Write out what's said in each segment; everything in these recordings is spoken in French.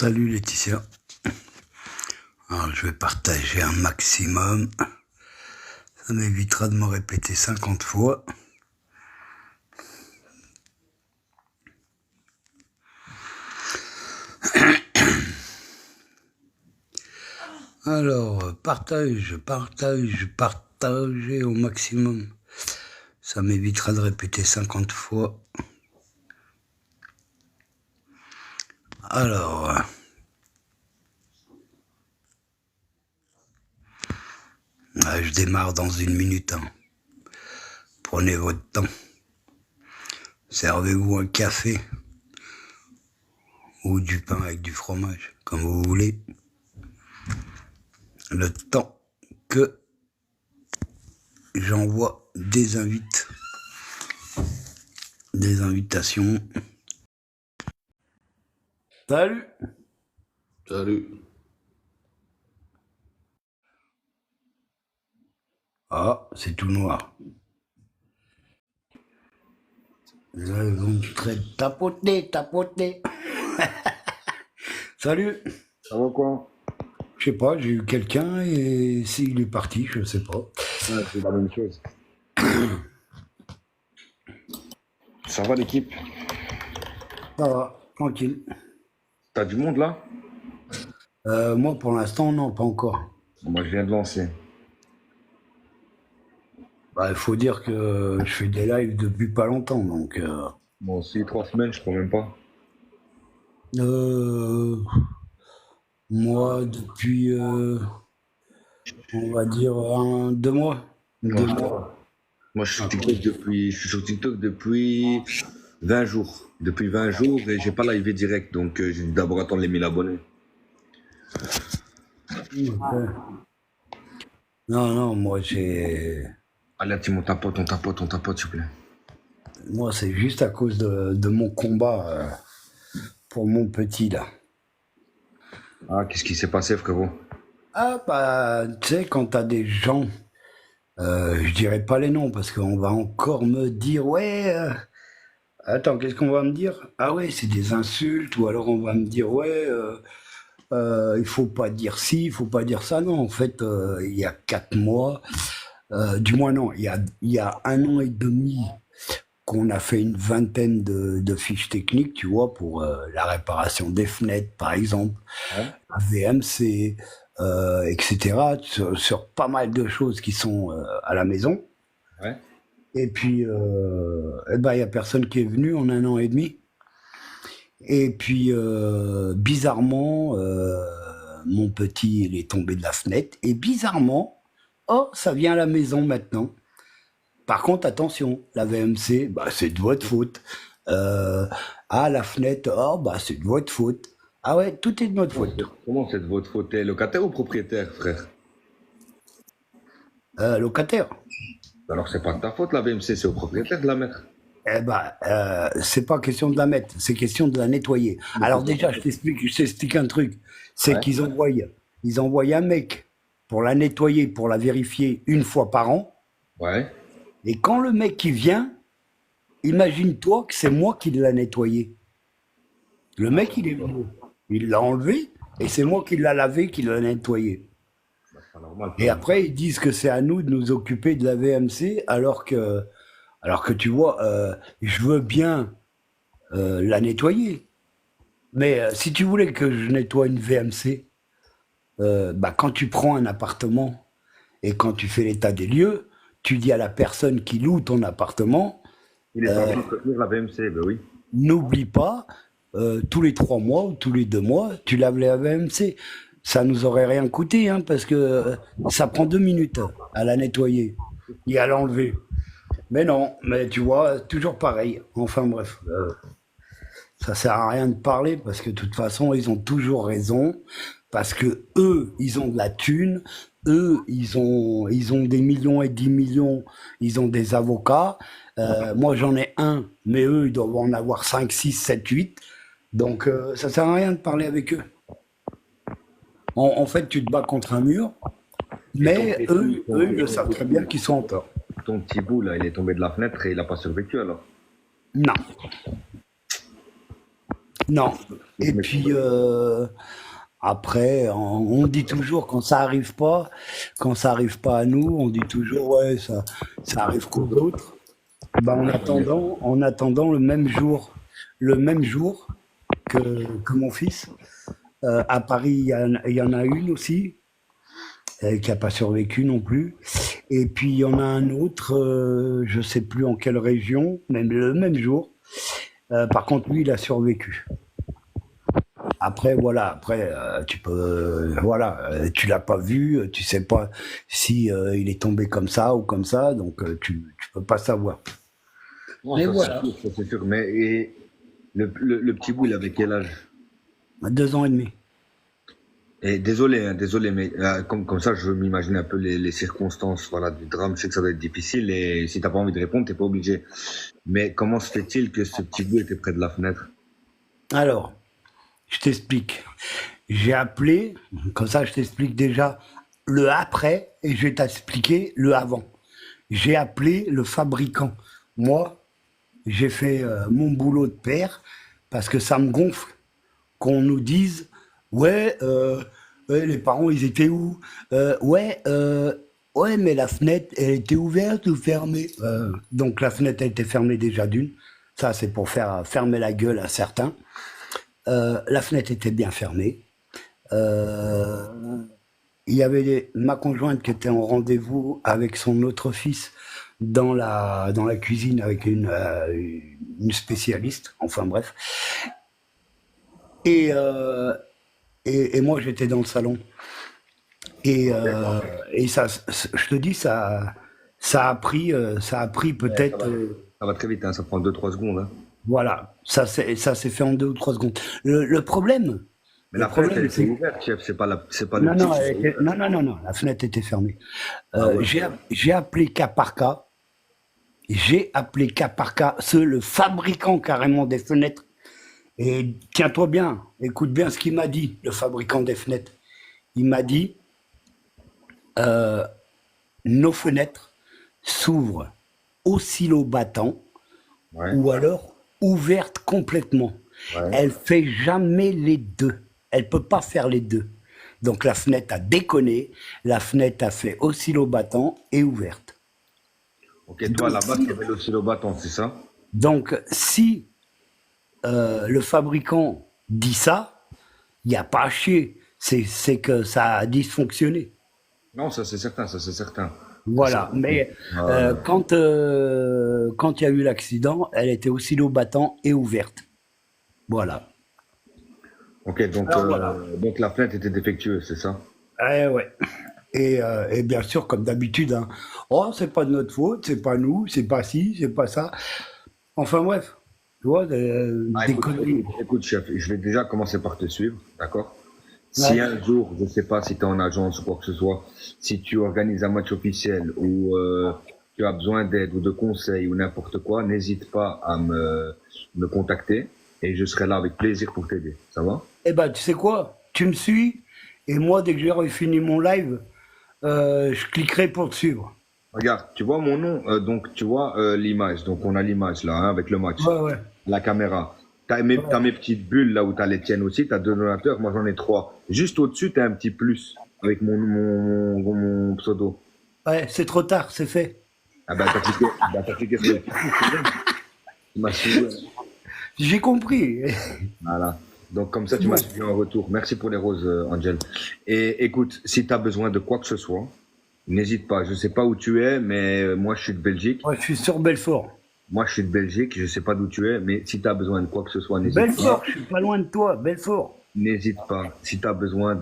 Salut Laetitia. Alors je vais partager un maximum. Ça m'évitera de me répéter 50 fois. Alors, partager au maximum. Ça m'évitera de répéter 50 fois. Alors, je démarre dans 1 minute. Prenez votre temps. Servez-vous un café ou du pain avec du fromage, comme vous voulez. Le temps que j'envoie des invitations. Salut. Salut. Ah, c'est tout noir. Là, ils vont me tapoter. Salut. Ça va quoi? Je sais pas, j'ai eu quelqu'un et s'il est parti, je sais pas. Ouais, c'est la même chose. Ça va l'équipe? Ça va, tranquille. T'as du monde là? Moi, pour l'instant, non, pas encore. Moi je viens de lancer. Bah, il faut dire que je fais des lives depuis pas longtemps, donc... Moi aussi, 3 semaines, je crois même pas. Moi, depuis, on va dire, 2 mois. Non, 2 mois. moi je suis sur TikTok depuis 20 jours. Depuis 20 jours et j'ai pas live direct, donc j'ai dû d'abord attendre les 1000 abonnés. Non, moi, j'ai... Allez, petit, on tapote, s'il vous plaît. Moi, c'est juste à cause de mon combat pour mon petit, là. Ah, qu'est-ce qui s'est passé, frérot? Ah, bah, tu sais, quand t'as des gens, je dirais pas les noms, parce qu'on va encore me dire, ouais, attends, qu'est-ce qu'on va me dire? Ah ouais, c'est des insultes, ou alors on va me dire, ouais, il faut pas dire ci, il faut pas dire ça. Non, en fait, il y a 4 mois, du moins non, il y a 1 an et demi qu'on a fait une vingtaine de fiches techniques, tu vois, pour la réparation des fenêtres, par exemple, Ouais. la VMC, etc., sur pas mal de choses qui sont à la maison. Ouais. Et puis, eh ben, il y a personne qui est venu en 1 an et demi. Et puis, bizarrement, mon petit, il est tombé de la fenêtre. Et bizarrement, oh, ça vient à la maison maintenant. Par contre, attention, la VMC, bah, c'est de votre faute. La fenêtre, oh, bah, c'est de votre faute. Ah ouais, tout est de notre faute. Comment c'est de votre faute? T'es locataire ou propriétaire, frère? Locataire. Alors c'est pas de ta faute, la VMC, c'est au propriétaire de la mettre. Eh ben, c'est pas question de la mettre, c'est question de la nettoyer. Alors déjà, je t'explique un truc. C'est Ouais. qu'ils envoient un mec pour la nettoyer, pour la vérifier 1 fois par an. Ouais. Et quand le mec qui vient, imagine-toi que c'est moi qui l'ai nettoyé. Le mec, il est venu, il l'a enlevé, et c'est moi qui l'a lavé, qui l'a nettoyé. Bah, c'est pas normal. Et après, ils disent que c'est à nous de nous occuper de la VMC, alors que tu vois, je veux bien la nettoyer. Mais si tu voulais que je nettoie une VMC, bah, quand tu prends un appartement et quand tu fais l'état des lieux, tu dis à la personne qui loue ton appartement, Il est pas venu soutenir la VMC, ben oui. n'oublie pas, tous les 3 mois ou tous les 2 mois, tu laves la VMC. Ça nous aurait rien coûté, hein, parce que ça prend 2 minutes à la nettoyer et à l'enlever. Mais non, mais tu vois, toujours pareil. Enfin bref, ça sert à rien de parler parce que de toute façon, ils ont toujours raison. Parce que eux, ils ont de la thune. Eux, ils ont des millions et 10 millions. Ils ont des avocats. Moi, j'en ai un, mais eux, ils doivent en avoir 5, 6, 7, 8. Donc, ça sert à rien de parler avec eux. En fait, tu te bats contre un mur, mais eux, ils le savent très bien qu'ils sont en tort. Ton petit bout, là, il est tombé de la fenêtre et il a pas survécu alors. Non. Non. Donc, Et puis après, on dit toujours quand ça arrive pas à nous, on dit toujours ouais, ça arrive qu'aux autres. Bah, en attendant le même jour que mon fils, à Paris, il y en a une aussi, qui a pas survécu non plus. Et puis il y en a un autre, je sais plus en quelle région, même le même jour. Par contre, lui, il a survécu. Après, voilà, après, tu peux, voilà, tu l'as pas vu, tu sais pas si il est tombé comme ça ou comme ça, donc tu peux pas savoir. non, Mais voilà, ça c'est sûr. Mais et le petit bout, il avait quel âge? 2 ans et demi. Et désolé, hein, désolé, mais comme ça, je m'imagine un peu les circonstances, voilà, du drame. Je sais que ça doit être difficile et si t'as pas envie de répondre, t'es pas obligé. Mais comment se fait-il que ce petit bout était près de la fenêtre? Alors, je t'explique. J'ai appelé, comme ça, je t'explique déjà le après et je vais t'expliquer le avant. J'ai appelé le fabricant. Moi, j'ai fait mon boulot de père parce que ça me gonfle qu'on nous dise ouais, ouais, les parents ils étaient où? Ouais, ouais, mais la fenêtre elle était ouverte ou fermée? Donc la fenêtre elle était fermée déjà d'une. Ça c'est pour faire fermer la gueule à certains. La fenêtre était bien fermée. Euh, il y avait ma conjointe qui était en rendez-vous avec son autre fils dans la cuisine avec une spécialiste. Enfin bref. Et, euh, et moi j'étais dans le salon. Et ça, je te dis, ça a pris Ouais, peut-être, ça va très vite, hein, ça prend 2 3 secondes. Hein. voilà, ça s'est fait en 2 ou 3 secondes. Mais Le la fenêtre, elle problème, était c'est ouverte, chef. C'est pas le non, petit non, qui s'est ouvert. non, la fenêtre était fermée. Ah ouais. J'ai appelé cas par cas, j'ai appelé cas par cas, le fabricant carrément des fenêtres. Et tiens-toi bien, écoute bien ce qu'il m'a dit, le fabricant des fenêtres. Il m'a dit, nos fenêtres s'ouvrent oscillobattant Ouais, ou alors ouvertes complètement. ouais. Elle fait jamais les deux. Elle peut pas faire les deux. Donc la fenêtre a déconné, la fenêtre a fait oscillobattant et ouverte. Ok, toi, Donc là-bas, si, tu avais l'oscillobatton, c'est ça? si le fabricant dit ça, il n'y a pas à chier. C'est que ça a dysfonctionné. Non, ça c'est certain, ça c'est certain. C'est Voilà. certain. Mais Euh, quand il y a eu l'accident, elle était oscillobattant et ouverte. Voilà. ok, Alors voilà. donc la fenêtre était défectueuse, c'est ça? Ouais. Et bien sûr, comme d'habitude, hein, oh, c'est pas de notre faute, c'est pas nous, c'est pas ci, c'est pas ça. Enfin bref, tu vois, Ah, des conneries. écoute, chef, je vais déjà commencer par te suivre, d'accord? Si Ouais. un jour, je sais pas si tu es en agence ou quoi que ce soit, si tu organises un match officiel ou tu as besoin d'aide ou de conseils ou n'importe quoi, n'hésite pas à me contacter et je serai là avec plaisir pour t'aider. Ça va? Eh ben, tu sais quoi? Tu me suis, et moi, dès que j'aurai fini mon live, je cliquerai pour te suivre. Regarde, tu vois mon nom, donc tu vois l'image, donc on a l'image là hein, avec le match, Ouais, ouais. la caméra. T'as Ouais, mes petites bulles là où t'as les tiennes aussi, t'as 2 donateurs, moi j'en ai 3. Juste au-dessus, t'as un petit plus avec mon pseudo. ouais, c'est trop tard, c'est fait. Ah t'as cliqué sur le petit pouce, c'est bon. Tu m'as suivi. J'ai compris. Voilà. Donc comme ça, C'est tu m'as bon. suivi en retour. Merci pour les roses, Angel. Et écoute, si tu as besoin de quoi que ce soit, n'hésite pas. Je sais pas où tu es, mais moi je suis de Belgique. Ouais, je suis sur Belfort. Moi je suis de Belgique, je sais pas d'où tu es, mais si tu as besoin de quoi que ce soit, n'hésite pas. Belfort, je suis pas loin de toi, Belfort. N'hésite pas. Si tu as besoin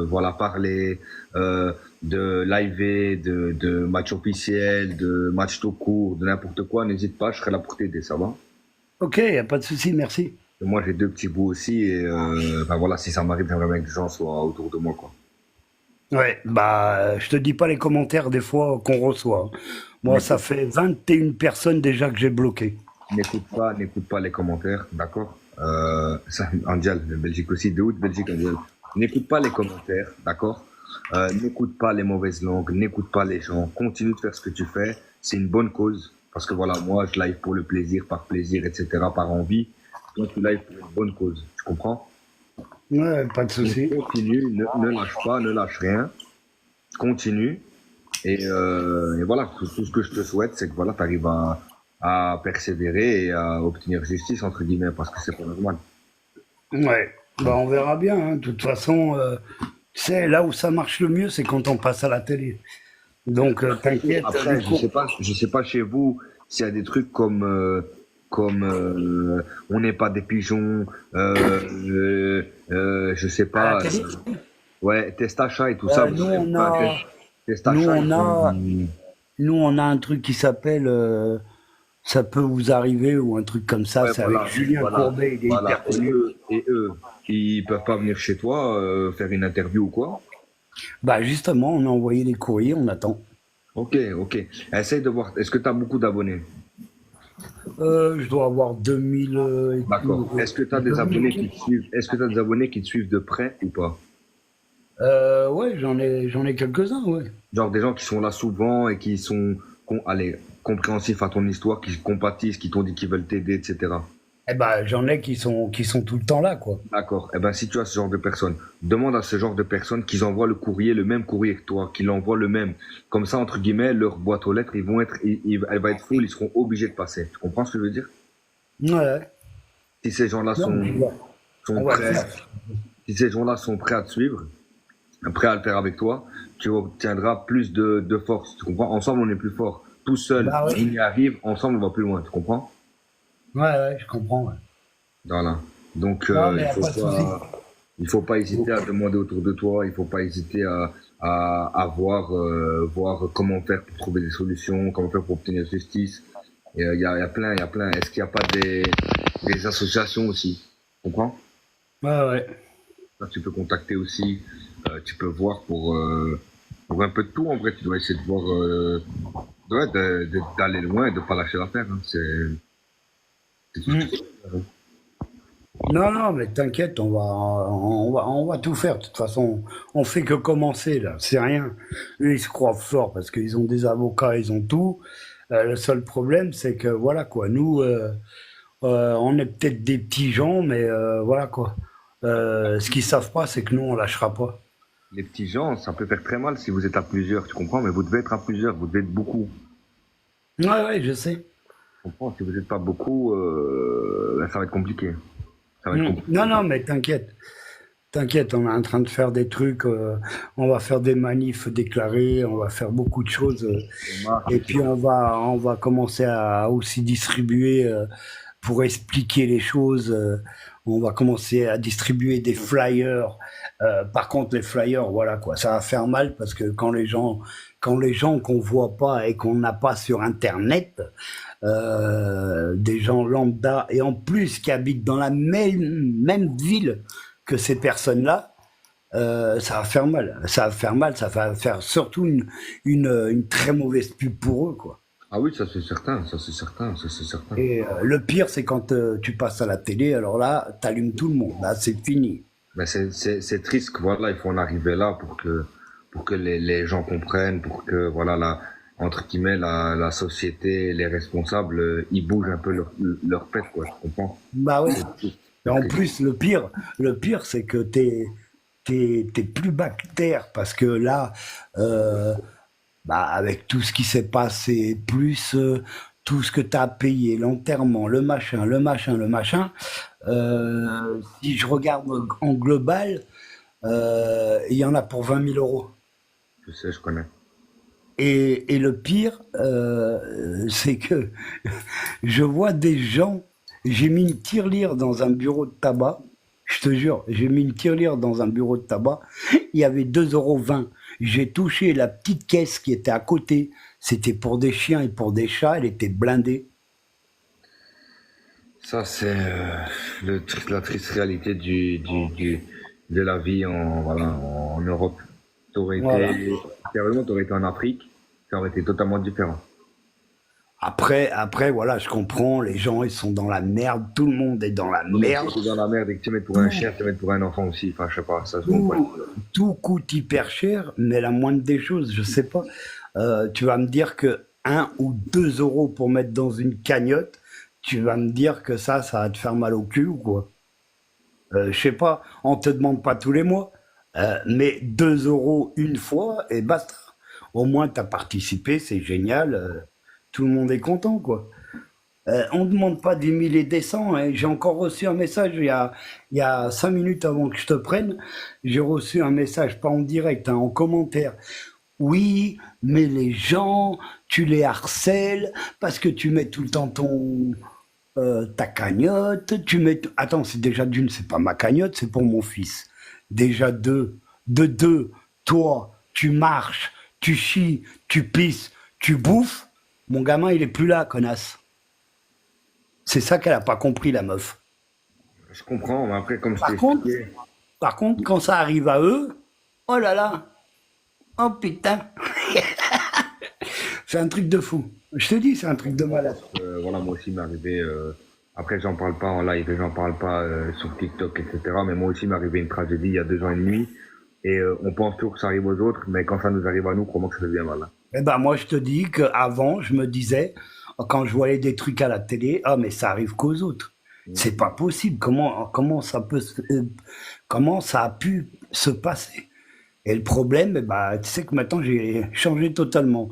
voilà, parler, de live, de match officiel, de match tout court, de n'importe quoi, n'hésite pas, je serai là pour t'aider, ça va? Ok, y a pas de souci, merci. Et moi j'ai 2 petits bouts aussi et ben voilà, si ça m'arrive, j'aimerais bien que les gens soient autour de moi, quoi. Ouais, bah, je te dis pas les commentaires des fois qu'on reçoit, hein. Moi, ça N'écoute, fait 21 personnes déjà que j'ai bloqué. n'écoute pas les commentaires, d'accord? Ça, Angel, de Belgique aussi, de où de Belgique, Angel? N'écoute pas les commentaires, d'accord? N'écoute pas les mauvaises langues, n'écoute pas les gens, continue de faire ce que tu fais, c'est une bonne cause, parce que voilà, moi, je live pour le plaisir, par plaisir, etc., par envie, toi, tu l'ailles pour une bonne cause. Tu comprends? Ouais, pas de Donc, souci. continue, ne lâche pas, ne lâche rien. Continue. Et voilà, tout ce que je te souhaite, c'est que voilà, tu arrives à persévérer et à obtenir justice, entre guillemets, parce que c'est pas normal. Ouais, bah on verra bien, hein. De toute façon, tu sais, là où ça marche le mieux, c'est quand on passe à la télé. Donc, t'inquiète, Après, du coup. je sais pas chez vous s'il y a des trucs comme on n'est pas des pigeons, je sais À la pas, télé? ouais, Testacha et tout ça, vous Nous, savez on pas que a, nous, Testacha, on a, nous, on a un truc qui s'appelle Ça peut vous arriver ou un truc comme ça. ouais, C'est avec Julien voilà, Courbet, il est voilà, hyper connu. et eux, ils peuvent pas venir chez toi faire une interview ou quoi? Bah, justement, on a envoyé des courriers, on attend. Ok, ok. Essaye de voir. Est-ce que tu as beaucoup d'abonnés? Je dois avoir 2000 D'accord. Est-ce que tu as des 2000 abonnés qui quelques. te suivent? Est-ce que tu as des abonnés qui te suivent de près ou pas? Ouais, j'en ai quelques-uns, ouais. Genre des gens qui sont là souvent et qui sont allez, compréhensifs à ton histoire, qui compatissent, qui t'ont dit qu'ils veulent t'aider, etc. Eh ben, j'en ai qui sont tout le temps là, quoi. D'accord. Eh ben, si tu as ce genre de personnes, demande à ce genre de personnes qu'ils envoient le courrier, le même courrier que toi, qu'ils l'envoient le même. Comme ça, entre guillemets, leur boîte aux lettres, elle va être full, ils seront obligés de passer. Tu comprends ce que je veux dire? Ouais. Si ces gens-là Non, mais sont on va le prêts, faire. si ces gens-là sont prêts à te suivre, prêts à le faire avec toi, tu obtiendras plus de force. Tu comprends? Ensemble, on est plus fort. Tout seul, Bah on oui. y arrive. Ensemble, on va plus loin. Tu comprends? Ouais, ouais, je comprends. Ouais. Voilà. Donc, Non, mais y a pas de souci. il faut pas hésiter à demander autour de toi. Il faut pas hésiter à voir, voir comment faire pour trouver des solutions, comment faire pour obtenir justice. Et il y a plein, il y a plein. Est-ce qu'il n'y a pas des associations aussi? Tu comprends? Ouais, ouais. Là, tu peux contacter aussi. Tu peux voir pour un peu de tout. En vrai, tu dois essayer de voir, ouais, d'aller loin et de pas lâcher l'affaire. Hein. C'est tout ce Hmm. qu'il faut faire. Hein. Non, non, mais t'inquiète, on va tout faire. De toute façon, on fait que commencer, là. C'est rien. Eux, ils se croient forts parce qu'ils ont des avocats, ils ont tout. Le seul problème, c'est que, voilà, quoi. Nous, on est peut-être des petits gens, mais voilà, quoi. Ce qu'ils savent pas, c'est que nous, on lâchera pas. Les petits gens, ça peut faire très mal si vous êtes à plusieurs, tu comprends? Mais vous devez être à plusieurs, vous devez être beaucoup. Ouais, ouais, je sais. Tu comprends? Si vous n'êtes pas beaucoup, ben, ça va être compliqué. Ça va être Hmm. Non, compliqué. non, mais t'inquiète. T'inquiète, on est en train de faire des trucs, on va faire des manifs déclarés, on va faire beaucoup de choses, Les marques, et puis etc. on va commencer à aussi distribuer, pour expliquer les choses, on va commencer à distribuer des flyers. Par contre, les flyers, voilà quoi, ça va faire mal parce que quand les gens qu'on voit pas et qu'on n'a pas sur Internet, des gens lambda et en plus qui habitent dans la même ville que ces personnes-là, ça va faire mal. Ça va faire mal, ça va faire surtout une très mauvaise pub pour eux, quoi. Ah oui, ça c'est certain, ça c'est certain, ça c'est certain. Et le pire, c'est quand tu passes à la télé, alors là, t'allumes tout le monde. Là, c'est fini. Mais c'est triste que voilà, il faut en arriver là pour que les gens comprennent, pour que voilà entre guillemets la société, les responsables, ils bougent un peu leur pète quoi, tu comprends? Bah oui. Et C'est en triste. plus, le pire, c'est que t'es plus bactère parce que là, euh, bah, avec tout ce qui s'est passé, plus tout ce que tu as payé, l'enterrement, le machin, si je regarde en global, il y en a pour 20 000 euros. Je sais, je connais. Et le pire, c'est que je vois des gens, j'ai mis une tirelire dans un bureau de tabac, je te jure, j'ai mis une tirelire dans un bureau de tabac, il y avait 2,20 €. J'ai touché la petite caisse qui était à côté, c'était pour des chiens et pour des chats, elle était blindée. Ça, c'est la triste réalité de la vie voilà, en Europe. Voilà. T'aurais été en Afrique, ça aurait été totalement différent. Après, voilà, je comprends, les gens, ils sont dans la merde, tout le monde est dans la Non, mais si merde, t'es dans la merde et que tu mets pour un tout, chien, tu mets pour un enfant aussi, enfin, je sais pas, ça se comprend. tout, tout coûte hyper cher, mais la moindre des choses, je sais pas, tu vas me dire que 1 ou 2 € pour mettre dans une cagnotte, tu vas me dire que ça va te faire mal au cul ou quoi? Je sais pas, on te demande pas tous les mois, mais 2 euros une fois et basta. Au moins, tu as participé, c'est génial, tout le monde est content, quoi. On ne demande pas des milliers des cents, hein. J'ai encore reçu un message il y a 5 minutes avant que je te prenne. J'ai reçu un message, pas en direct, hein, en commentaire. Oui, mais les gens, tu les harcèles parce que tu mets tout le temps ta cagnotte. Attends, c'est déjà d'une, c'est pas ma cagnotte, c'est pour mon fils. Déjà deux. De deux, toi, tu marches, tu chies, tu pisses, tu bouffes. Mon gamin, il est plus là, connasse. C'est ça qu'elle a pas compris, la meuf. Je comprends, mais après, comme je t'ai Par contre, expliqué, par contre, quand ça arrive à eux, oh là là, oh putain, c'est un truc de fou. Je te dis, c'est un truc de malade. voilà, moi aussi m'est arrivé. Après, j'en parle pas en live et j'en parle pas sur TikTok, etc. Mais moi aussi m'est arrivé une tragédie il y a 2 ans et demi. Et on pense toujours que ça arrive aux autres, mais quand ça nous arrive à nous, comment que ça devient mal, hein. Eh ben moi, je te dis qu'avant, je me disais, quand je voyais des trucs à la télé, ah mais ça arrive qu'aux autres. C'est pas possible. Comment ça a pu se passer? Et le problème, eh ben, tu sais que maintenant j'ai changé totalement.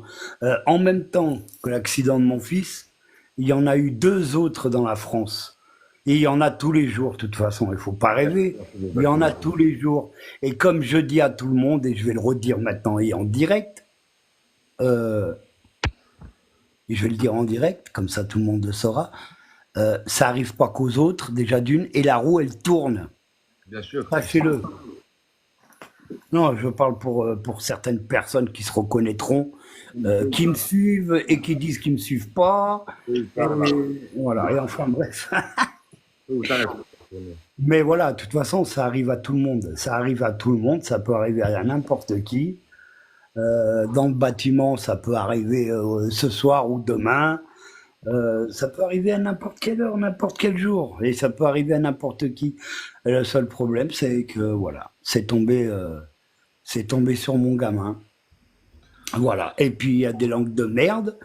En même temps que l'accident de mon fils, il y en a eu 2 autres dans la France. Et il y en a tous les jours, de toute façon. Il faut pas rêver. Il y en a tous les jours. Et comme je dis à tout le monde, et je vais le redire maintenant et en direct, euh, et je vais le dire en direct, comme ça tout le monde le saura, ça arrive pas qu'aux autres, déjà d'une, et la roue, elle tourne. Bien sûr. Sachez-le. Non, je parle pour certaines personnes qui se reconnaîtront, qui me suivent et qui disent qu'ils me suivent pas. Oui, Et ça va. voilà, et enfin bref. Oui, t'as raison. Mais voilà, de toute façon, ça arrive à tout le monde. Ça arrive à tout le monde, ça peut arriver à n'importe qui. Dans le bâtiment, ça peut arriver ce soir ou demain. Ça peut arriver à n'importe quelle heure, n'importe quel jour. Et ça peut arriver à n'importe qui. Et le seul problème, c'est que voilà, c'est tombé sur mon gamin. Voilà. Et puis il y a des langues de merde.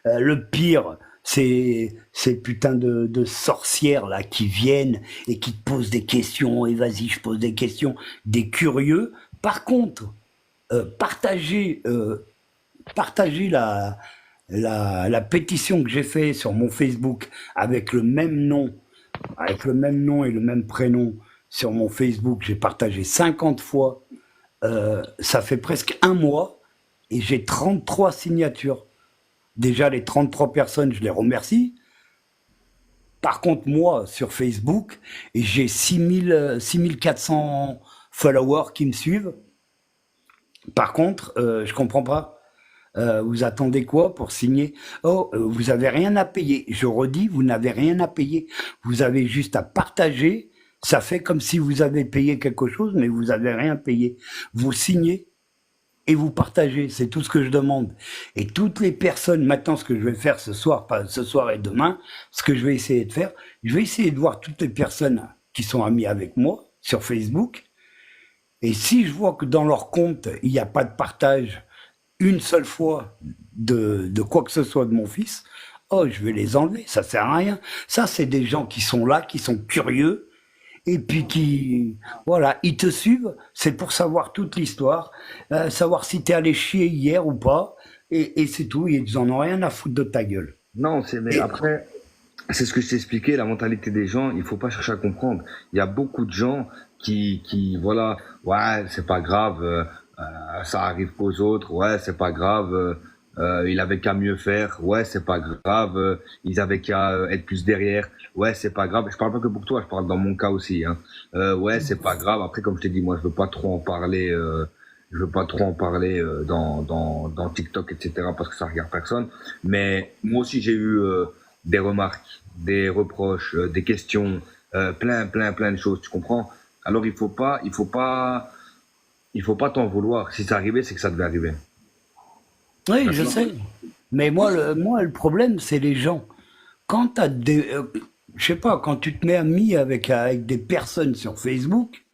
Le pire, c'est ces putains de sorcières là qui viennent et qui te posent des questions. Et vas-y, je pose des questions. Des curieux. Par contre, partager la pétition que j'ai fait sur mon Facebook avec le même nom et le même prénom sur mon Facebook. J'ai partagé 50 fois. Ça fait presque un mois et j'ai 33 signatures. Déjà, les 33 personnes, je les remercie. Par contre, moi, sur Facebook, j'ai 6400 followers qui me suivent. Par contre, je comprends pas. Vous attendez quoi pour signer? Oh, vous avez rien à payer. Je redis, vous n'avez rien à payer. Vous avez juste à partager. Ça fait comme si vous avez payé quelque chose, mais vous avez rien payé. Vous signez et vous partagez. C'est tout ce que je demande. Et toutes les personnes, maintenant, ce que je vais faire ce soir, pas ce soir et demain, ce que je vais essayer de faire, je vais essayer de voir toutes les personnes qui sont amies avec moi sur Facebook. Et si je vois que dans leur compte, il n'y a pas de partage une seule fois de quoi que ce soit de mon fils, oh, je vais les enlever, ça sert à rien. Ça, c'est des gens qui sont là, qui sont curieux, et puis voilà, ils te suivent, c'est pour savoir toute l'histoire, savoir si t'es allé chier hier ou pas, et c'est tout, ils en ont rien à foutre de ta gueule. Non, mais Et, après, c'est ce que je t'ai expliqué, la mentalité des gens, il faut pas chercher à comprendre. Il y a beaucoup de gens voilà, ouais, c'est pas grave, ça arrive qu'aux autres, ouais, c'est pas grave, il avait qu'à mieux faire, ouais, c'est pas grave, ils avaient qu'à être plus derrière, ouais, c'est pas grave. Je parle pas que pour toi, je parle dans mon cas aussi, hein. Ouais, c'est pas grave. Après, comme je t'ai dit, moi, je veux pas trop en parler dans TikTok, etc., parce que ça regarde personne. Mais moi aussi, j'ai eu des remarques, des reproches, des questions, plein de choses, tu comprends? Alors il faut pas t'en vouloir. Si c'est arrivé, c'est que ça devait arriver. oui, je D'accord? sais. Mais moi, le problème, c'est les gens. Quand t'as je sais pas, quand tu te mets ami avec des personnes sur Facebook,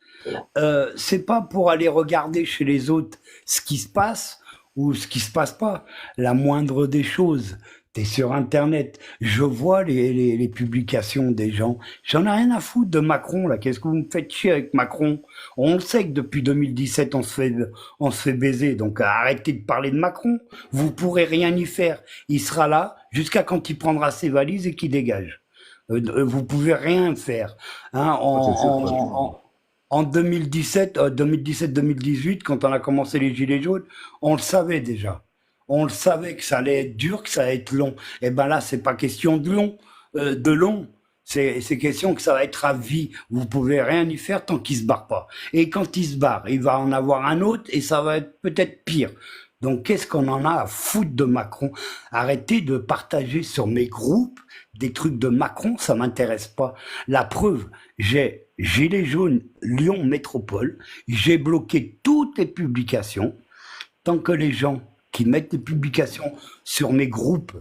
c'est pas pour aller regarder chez les autres ce qui se passe ou ce qui se passe pas. La moindre des choses, T'es sur Internet. Je vois les publications des gens. J'en ai rien à foutre de Macron, là. Qu'est-ce que vous me faites chier avec Macron? On le sait que depuis 2017, on se fait baiser. Donc, arrêtez de parler de Macron. Vous pourrez rien y faire. Il sera là jusqu'à quand il prendra ses valises et qu'il dégage. Vous pouvez rien faire. Hein, Ah, c'est sûr, ça. en 2017-2018, quand on a commencé les Gilets jaunes, on le savait déjà. On le savait que ça allait être dur, que ça allait être long. Et ben là, c'est pas question de long. C'est question que ça va être à vie. Vous pouvez rien y faire tant qu'il se barre pas. Et quand il se barre, il va en avoir un autre et ça va être peut-être pire. Donc, qu'est-ce qu'on en a à foutre de Macron? Arrêtez de partager sur mes groupes des trucs de Macron, ça m'intéresse pas. La preuve, j'ai Gilets jaunes Lyon Métropole, j'ai bloqué toutes les publications. Tant que les gens qui mettent des publications sur mes groupes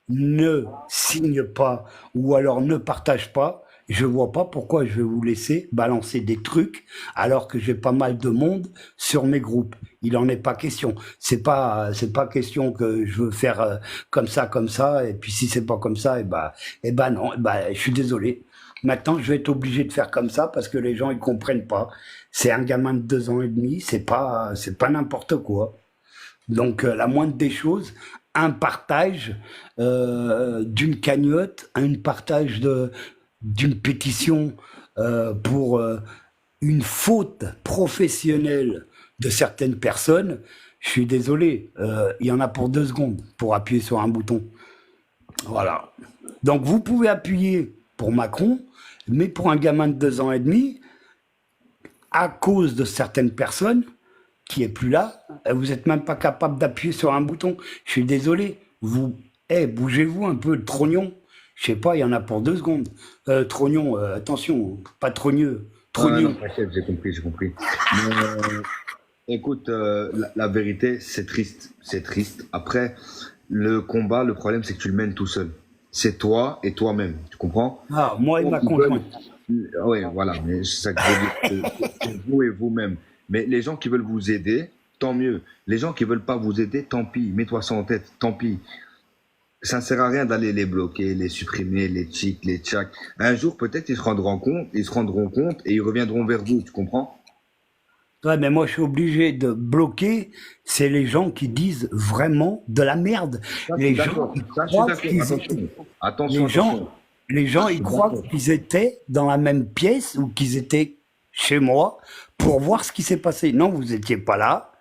ne signent pas ou alors ne partagent pas, je vois pas pourquoi je vais vous laisser balancer des trucs alors que j'ai pas mal de monde sur mes groupes. Il en est pas question. C'est pas question que je veux faire comme ça, et puis si c'est pas comme ça, et ben non, je suis désolé. Maintenant, je vais être obligé de faire comme ça parce que les gens ils comprennent pas. C'est un gamin de 2 ans et demi, c'est pas n'importe quoi. Donc, la moindre des choses, un partage d'une cagnotte, un partage d'une pétition pour une faute professionnelle de certaines personnes, je suis désolé, il y en a pour 2 secondes pour appuyer sur un bouton. Voilà. Donc, vous pouvez appuyer pour Macron, mais pour un gamin de 2 ans et demi, à cause de certaines personnes, qui est plus là, vous êtes même pas capable d'appuyer sur un bouton. Je suis désolé, bougez-vous un peu, le trognon. Je sais pas, il y en a pour 2 secondes. Trognon, attention, pas trogneux, Ah, non, trogneux. t'inquiète, j'ai compris, j'ai compris. Mais, écoute, la vérité, c'est triste, c'est triste. Après, le combat, le problème, c'est que tu le mènes tout seul. C'est toi et toi-même, tu comprends? Ah, moi et Gens ma qui veulent, conjointe. oui, voilà, mais c'est ça que je veux dire, c'est vous et vous-même. Mais les gens qui veulent vous aider, tant mieux. Les gens qui veulent pas vous aider, tant pis. Mets-toi ça en tête, tant pis. Ça ne sert à rien d'aller les bloquer, les supprimer, les chics, les tchacs. Un jour, peut-être, ils se rendront compte et ils reviendront vers vous, tu comprends? Ouais, mais moi je suis obligé de bloquer, c'est les gens qui disent vraiment de la merde. Ça, je suis Les gens, d'accord. ils Ça, je suis croient d'accord. qu'ils Attention. étaient, Attention, les attention. gens, les Je gens, ils suis croient d'accord. qu'ils étaient dans la même pièce ou qu'ils étaient chez moi pour voir ce qui s'est passé. Non, vous étiez pas là.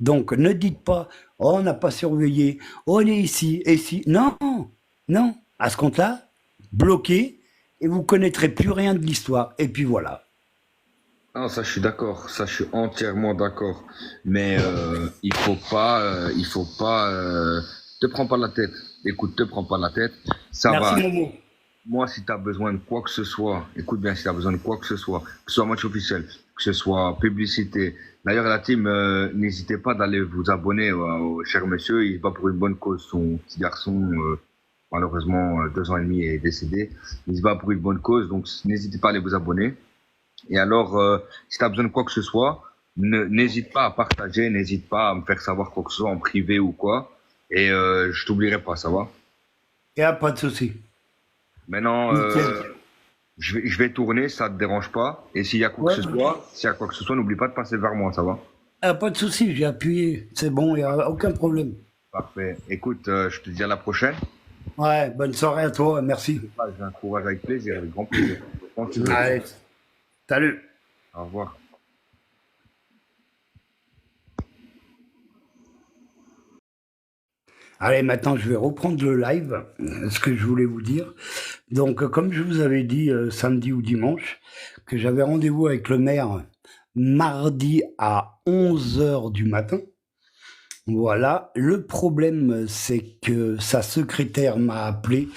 Donc, ne dites pas, oh, on n'a pas surveillé, oh, on est ici, et ici. Non, non. À ce compte-là, bloquez, et vous connaîtrez plus rien de l'histoire. Et puis voilà. Ah, ça, je suis d'accord. Ça, je suis entièrement d'accord. Mais il faut pas. Te prends pas la tête. Écoute, te prends pas la tête. Ça Merci, va. Momo. Moi, si tu as besoin de quoi que ce soit, écoute bien, si tu as besoin de quoi que ce soit, que ce soit match officiel, que ce soit publicité. D'ailleurs, la team, n'hésitez pas d'aller vous abonner au cher monsieur. Il se bat pour une bonne cause. Son petit garçon, malheureusement, 2 ans et demi, est décédé. Il se bat pour une bonne cause. Donc, n'hésitez pas à aller vous abonner. Et alors, si tu as besoin de quoi que ce soit, n'hésite pas à partager, n'hésite pas à me faire savoir quoi que ce soit en privé ou quoi. Et je t'oublierai pas, ça va? Et pas de souci. Maintenant, Nickel. je vais tourner, ça te dérange pas. Et s'il y a quoi que Ouais, ce soit, s'il y a quoi que ce soit, n'oublie pas de passer vers moi, ça va? pas de souci, j'ai appuyé. C'est bon, il n'y a aucun problème. Parfait. Écoute, je te dis à la prochaine. Ouais, bonne soirée à toi, merci. Je l'encourage avec plaisir, avec grand plaisir. Quand tu veux. Allez, salut. Au revoir. Allez, maintenant, je vais reprendre le live, ce que je voulais vous dire. Donc, comme je vous avais dit samedi ou dimanche, que j'avais rendez-vous avec le maire mardi à 11 heures du matin. Voilà. Le problème, c'est que sa secrétaire m'a appelé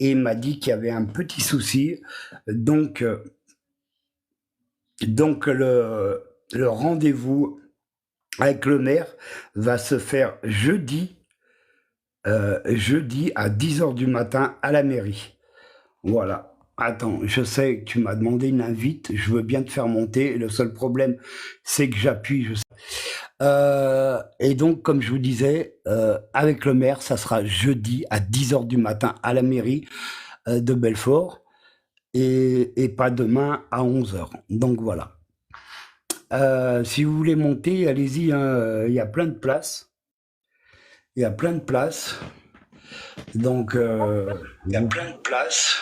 et m'a dit qu'il y avait un petit souci. Donc, le rendez-vous avec le maire va se faire jeudi à 10 heures du matin à la mairie. Voilà. Attends, je sais que tu m'as demandé une invite, je veux bien te faire monter. Le seul problème, c'est que j'appuie, je sais. Et donc, comme je vous disais, avec le maire, ça sera jeudi à 10 heures du matin à la mairie de Belfort et pas demain à 11 heures. Donc voilà. Si vous voulez monter, allez-y, hein, il y a plein de places. Il y a plein de places. Donc, il y a plein de places.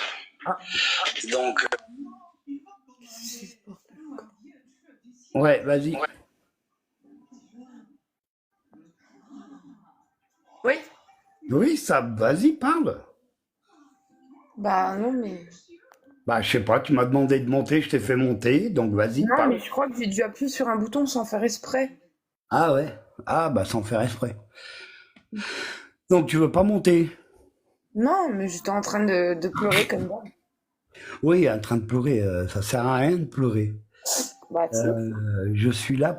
Donc, ouais, vas-y. Oui? Oui, ça, vas-y, parle. Bah non, mais... Bah, je sais pas, tu m'as demandé de monter, je t'ai fait monter, donc vas-y, Non, parle. mais je crois que j'ai dû appuyer sur un bouton sans faire exprès. Ah ouais. Ah bah sans faire exprès. Donc tu veux pas monter? Non, mais j'étais en train de pleurer comme ça. Oui, en train de pleurer, ça sert à rien de pleurer. Bah, tu sais. Je suis là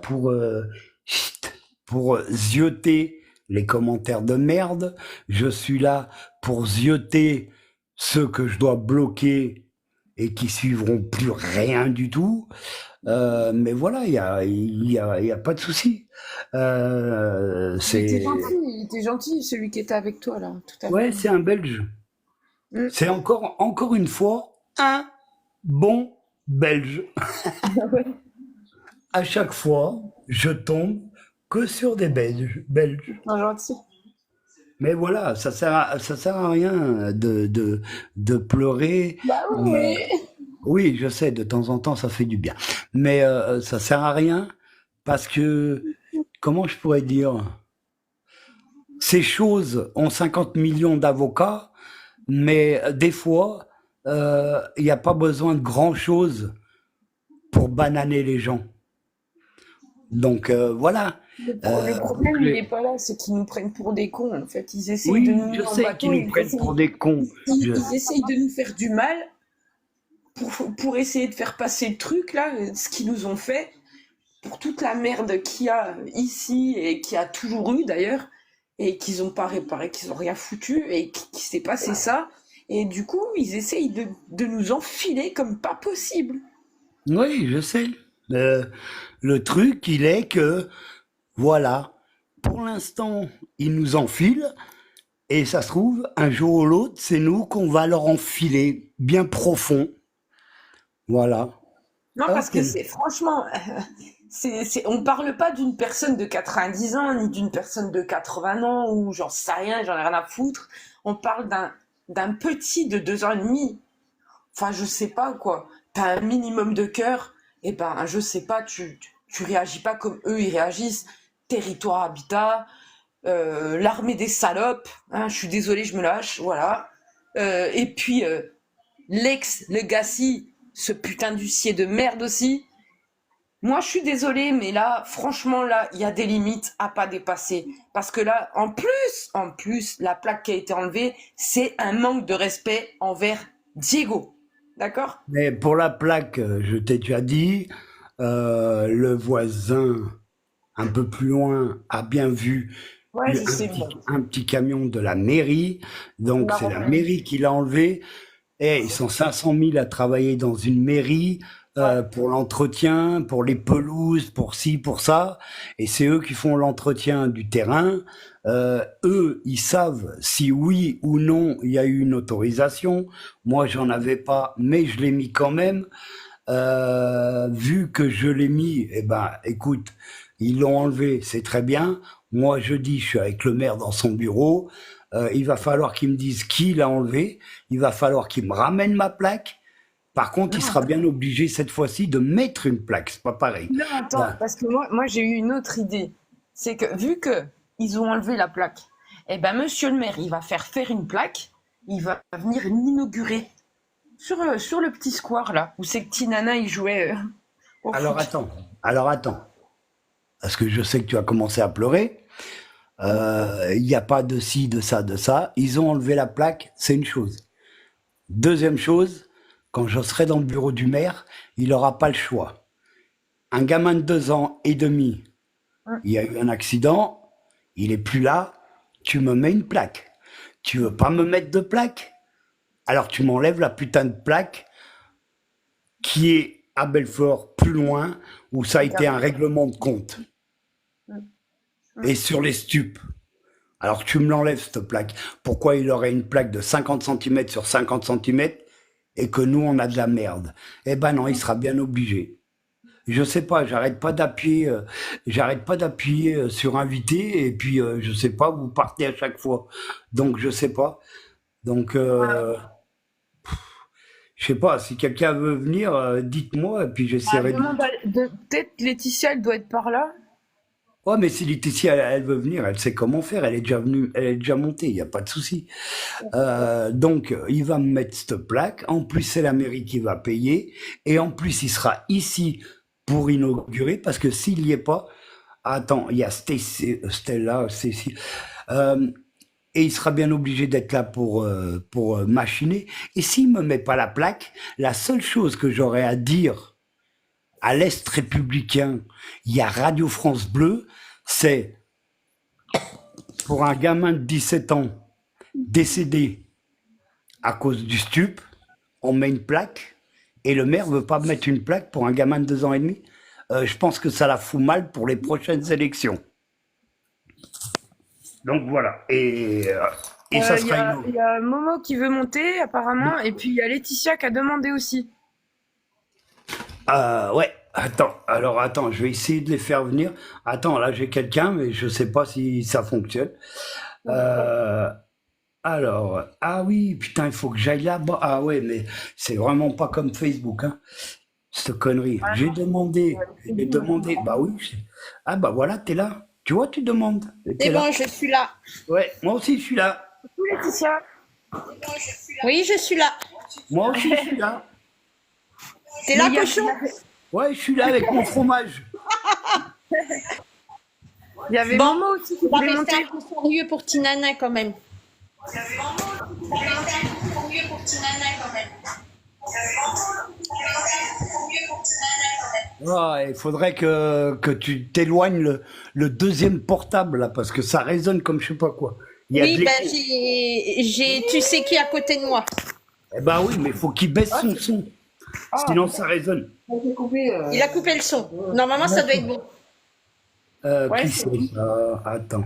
chut, pour zioter les commentaires de merde. Je suis là pour zioter ceux que je dois bloquer et qui suivront plus rien du tout. Mais voilà, il y a pas de souci. C'est Il était gentil, celui qui était avec toi, là, tout à ouais, l'heure. c'est un Belge. Mm. C'est encore une fois un bon Belge. Ah ouais. À chaque fois, je tombe que sur des Belges. Ah, gentil. Mais voilà, ça sert à rien de pleurer. Bah oui, Euh, mais... oui, je sais, de temps en temps, ça fait du bien. Mais ça sert à rien parce que, comment je pourrais dire, ces choses ont 50 millions d'avocats, mais des fois, il n'y a pas besoin de grand-chose pour bananer les gens. Donc voilà. Le Donc, problème, il est pas là, c'est qu'ils nous prennent pour des cons, en fait. Ils essayent de oui, nous je mettre en sais qu'ils bateau, nous prennent pour des cons. ils essayent de nous faire du mal pour essayer de faire passer le truc, là, ce qu'ils nous ont fait, pour toute la merde qu'il y a ici et qu'il y a toujours eu d'ailleurs, et qu'ils ont pas réparé, qu'ils ont rien foutu, et qu'il s'est passé ça. Et du coup, ils essayent de nous enfiler comme pas possible. Oui, je sais. Euh, le truc, il est que, voilà, pour l'instant, ils nous enfilent, et ça se trouve, un jour ou l'autre, c'est nous qu'on va leur enfiler bien profond. Voilà. Non, parce Ok. que c'est franchement, on parle pas d'une personne de 90 ans, ni d'une personne de 80 ans, ou j'en sais rien, j'en ai rien à foutre. On parle d'un petit de 2 ans et demi. Enfin, je sais pas quoi. T'as un minimum de cœur, et ben, je sais pas, tu réagis pas comme eux, ils réagissent. Territoire habitat, l'armée des salopes, hein, je suis désolée, je me lâche, voilà. Et puis, le Gassi, ce putain d'huissier de merde aussi. Moi, je suis désolée, mais là, franchement, là, il y a des limites à pas dépasser. Parce que là, en plus, la plaque qui a été enlevée, c'est un manque de respect envers Diego. D'accord? Mais pour la plaque, je t'ai déjà dit, le voisin un peu plus loin a bien vu Ouais, je sais, bon. un petit camion de la mairie, Il donc m'a c'est la reconnu. mairie qui l'a enlevé. Et ils sont 500 000 à travailler dans une mairie Ouais. pour l'entretien, pour les pelouses, pour ci, pour ça. Et c'est eux qui font l'entretien du terrain. Eux, ils savent si oui ou non il y a eu une autorisation. Moi, j'en avais pas, mais je l'ai mis quand même. Vu que je l'ai mis, eh ben, écoute, ils l'ont enlevé, c'est très bien. Moi, jeudi, je suis avec le maire dans son bureau. Il va falloir qu'il me dise qui l'a enlevé. Il va falloir qu'il me ramène ma plaque. Par contre, il Non, sera bien obligé cette fois-ci de mettre une plaque. C'est pas pareil. non, attends, Là. parce que moi j'ai eu une autre idée. C'est que vu que ils ont enlevé la plaque, eh ben monsieur le maire, il va faire une plaque, il va venir l'inaugurer sur le petit square là, où ces petits nanas ils jouaient au Alors foot. attends, alors attends. Parce que je sais que tu as commencé à pleurer. Il n'y a pas de ci, de ça, de ça. Ils ont enlevé la plaque, c'est une chose. Deuxième chose, quand je serai dans le bureau du maire, il n'aura pas le choix. Un gamin de 2 ans et demi, il y a eu un accident, il est plus là, tu me mets une plaque. Tu veux pas me mettre de plaque? Alors tu m'enlèves la putain de plaque qui est à Belfort, plus loin, où ça a été un règlement de compte. Et sur les stupes. Alors tu me l'enlèves cette plaque. Pourquoi il aurait une plaque de 50 centimètres sur 50 centimètres et que nous on a de la merde? Eh ben non, il sera bien obligé. Je sais pas, j'arrête pas d'appuyer sur invité et puis je sais pas, vous partez à chaque fois. Donc je sais pas. Donc je sais pas, si quelqu'un veut venir, dites-moi et puis j'essaierai de. Peut-être Laetitia, elle doit être par là. Ouais, mais si Laetitia, elle veut venir, elle sait comment faire, elle est déjà venue, elle est déjà montée, il n'y a pas de souci. Donc, il va me mettre cette plaque, en plus c'est la mairie qui va payer, et en plus il sera ici pour inaugurer, parce que s'il n'y est pas, attends, il y a Stella, Cécile, et il sera bien obligé d'être là pour machiner. Et s'il me met pas la plaque, la seule chose que j'aurais à dire à l'Est républicain, il y a Radio France Bleu, c'est pour un gamin de 17 ans décédé à cause du stup, on met une plaque, et le maire veut pas mettre une plaque pour un gamin de 2 ans et demi. Je pense que ça la fout mal pour les prochaines élections. Donc voilà, et ça Il y sera a, il y a Momo qui veut monter apparemment, et puis il y a Laetitia qui a demandé aussi. Ouais, attends, je vais essayer de les faire venir. Attends, là j'ai quelqu'un, mais je sais pas si ça fonctionne. Alors, ah oui, putain, il faut que j'aille là-bas. Ah ouais, mais c'est vraiment pas comme Facebook, hein, cette connerie. J'ai demandé, bah oui. Ah bah voilà, t'es là. Tu vois, tu demandes. C'est T'es là. bon, je suis là. Ouais, moi aussi je suis là. Coucou Laetitia. Oui, je suis là. Moi aussi je suis là. T'es là, Mais il y a- cochon? Ouais, je suis là avec mon fromage. Il y avait Bon, Momo aussi qui On va voulait rester monter. un peu sérieux pour Tinana quand même. Ah, il faudrait que tu t'éloignes le deuxième portable là, parce que ça résonne comme je sais pas quoi. Il y a de Oui, l'écho. ben j'ai, tu sais qui est à côté de moi. Eh ben oui, mais il faut qu'il baisse son son. Sinon ça résonne. Il a coupé le son. Normalement, ça doit être bon. Ouais, Qui c'est c'est ça? Attends.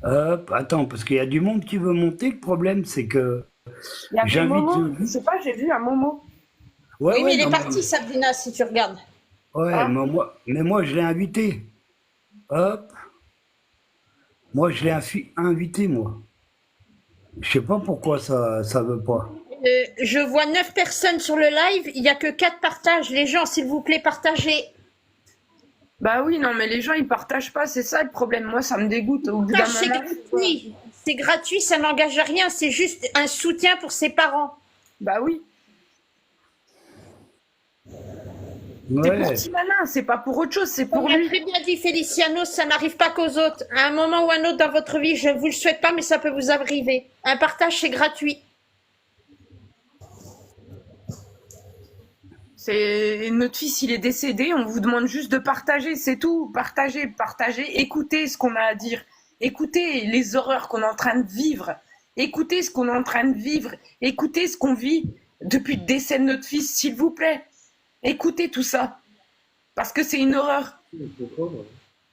Hop, attends, parce qu'il y a du monde qui veut monter. Le problème, c'est que Il y avait j'invite. Momo. Je sais pas, j'ai vu un Momo. Ouais, Oui, mais il est non, parti, Sabrina, si tu regardes. Ouais, Ah. mais moi, je l'ai invité. Hop. Moi, je l'ai invité, moi. Je sais pas pourquoi ça veut pas. Je vois 9 personnes sur le live, il n'y a que 4 partages. Les gens, s'il vous plaît, partagez. Bah oui, non, mais les gens ils partagent pas, c'est ça le problème. Moi, ça me dégoûte. Au bout d'un C'est moment. gratuit. C'est gratuit, ça n'engage à rien. C'est juste un soutien pour ses parents. Bah oui. C'est pour Ouais. Tinana, c'est pas pour autre chose, c'est Comme pour l'a lui. très bien dit Feliciano, ça n'arrive pas qu'aux autres. À un moment ou un autre dans votre vie, je ne vous le souhaite pas, mais ça peut vous arriver. Un partage, c'est gratuit. C'est notre fils, il est décédé. On vous demande juste de partager, c'est tout. Partagez, partagez. Écoutez ce qu'on a à dire. Écoutez les horreurs qu'on est en train de vivre. Écoutez ce qu'on est en train de vivre. Écoutez ce qu'on vit depuis le décès de notre fils, s'il vous plaît. Écoutez tout ça, parce que c'est une horreur.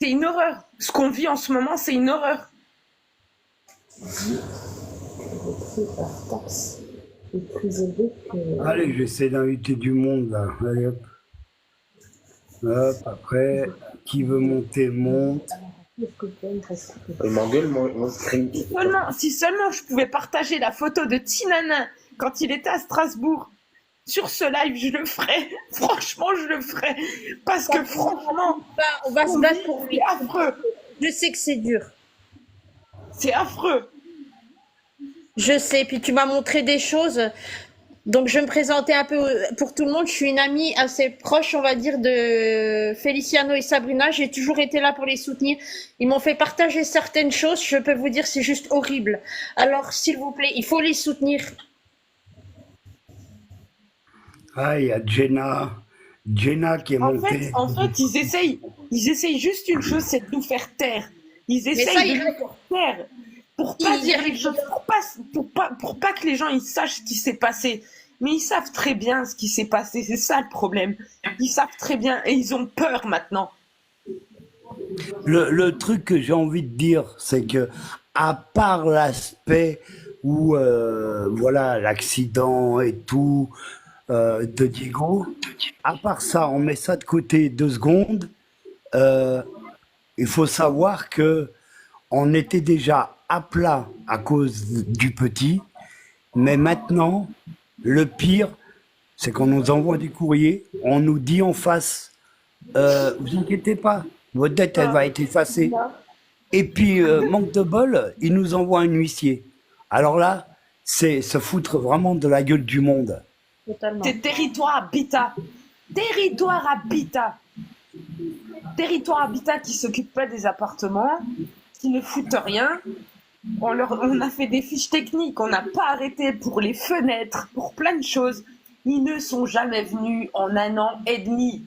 C'est une horreur. Ce qu'on vit en ce moment, c'est une horreur. Allez, j'essaie d'inviter du monde là. Allez hop. Hop, après, qui veut monter, monte. Il m'engueule, mon stream. Si seulement je pouvais partager la photo de Tinana quand il était à Strasbourg sur ce live, je le ferais. Franchement, je le ferais. Parce que franchement, On va se battre pour lui. c'est affreux. Je sais que c'est dur. C'est affreux. Je sais, puis tu m'as montré des choses. Donc je vais me présenter un peu pour tout le monde. Je suis une amie assez proche, on va dire, de Feliciano et Sabrina. J'ai toujours été là pour les soutenir. Ils m'ont fait partager certaines choses. Je peux vous dire, c'est juste horrible. Alors, s'il vous plaît, il faut les soutenir. Ah, il y a Jenna qui est montée. En fait, ils essayent juste une chose, c'est de nous faire taire. Ils ça, essayent de ils- nous faire taire. Pour pas dire les choses, pour pas que les gens ils sachent ce qui s'est passé. Mais ils savent très bien ce qui s'est passé, c'est ça le problème. Ils savent très bien et ils ont peur maintenant. Le truc que j'ai envie de dire, c'est que à part l'aspect où voilà l'accident et tout de Diego, à part ça, on met ça de côté 2 secondes. euh, il faut savoir que on était déjà à plat à cause du petit, mais maintenant, le pire, c'est qu'on nous envoie du courrier, on nous dit en face, vous inquiétez pas, votre dette, elle va être effacée. Et puis, manque de bol, ils nous envoient un huissier. Alors là, c'est se foutre vraiment de la gueule du monde. Totalement. C'est territoire habitat. Territoire habitat. Territoire habitat qui s'occupe pas des appartements, qui ne foutent rien. On a fait des fiches techniques, on n'a pas arrêté pour les fenêtres, pour plein de choses. Ils ne sont jamais venus en 1 an et demi.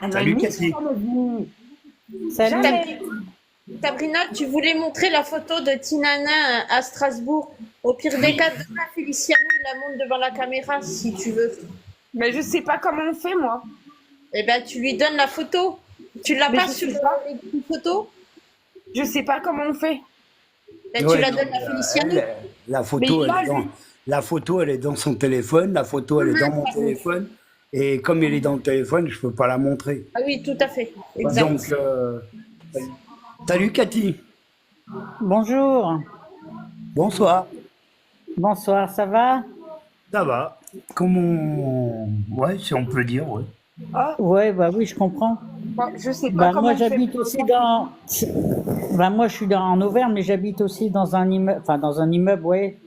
Un an et Salut, demi, ils Cathy. sont jamais venus. Salut. Jamais. Sabrina, tu voulais montrer la photo de Tinana à Strasbourg. Au pire des cas, demain, Feliciano, il la montre devant la caméra si tu veux. Mais je sais pas comment on fait, moi. Eh ben, tu lui donnes la photo. Tu l'as Mais pas je sur sais pas. les photos. Je sais pas comment on fait. Ben, Ouais, tu la non, donnes à Feliciano. la Mais photo, il elle a est dans, vu. la photo, elle est dans son téléphone, la photo, elle est dans mon téléphone. Et comme elle est dans le téléphone, je peux pas la montrer. Ah oui, tout à fait. Exact. Donc, salut Cathy. Bonjour. Bonsoir. Bonsoir, ça va? Ça va? Comment? Ouais, si on peut dire, ouais. Ah, Ouais, bah oui, je comprends. je sais pas comment Moi, on fait. j'habite aussi dans. Moi, je suis en Auvergne, mais j'habite aussi dans un immeuble, ouais,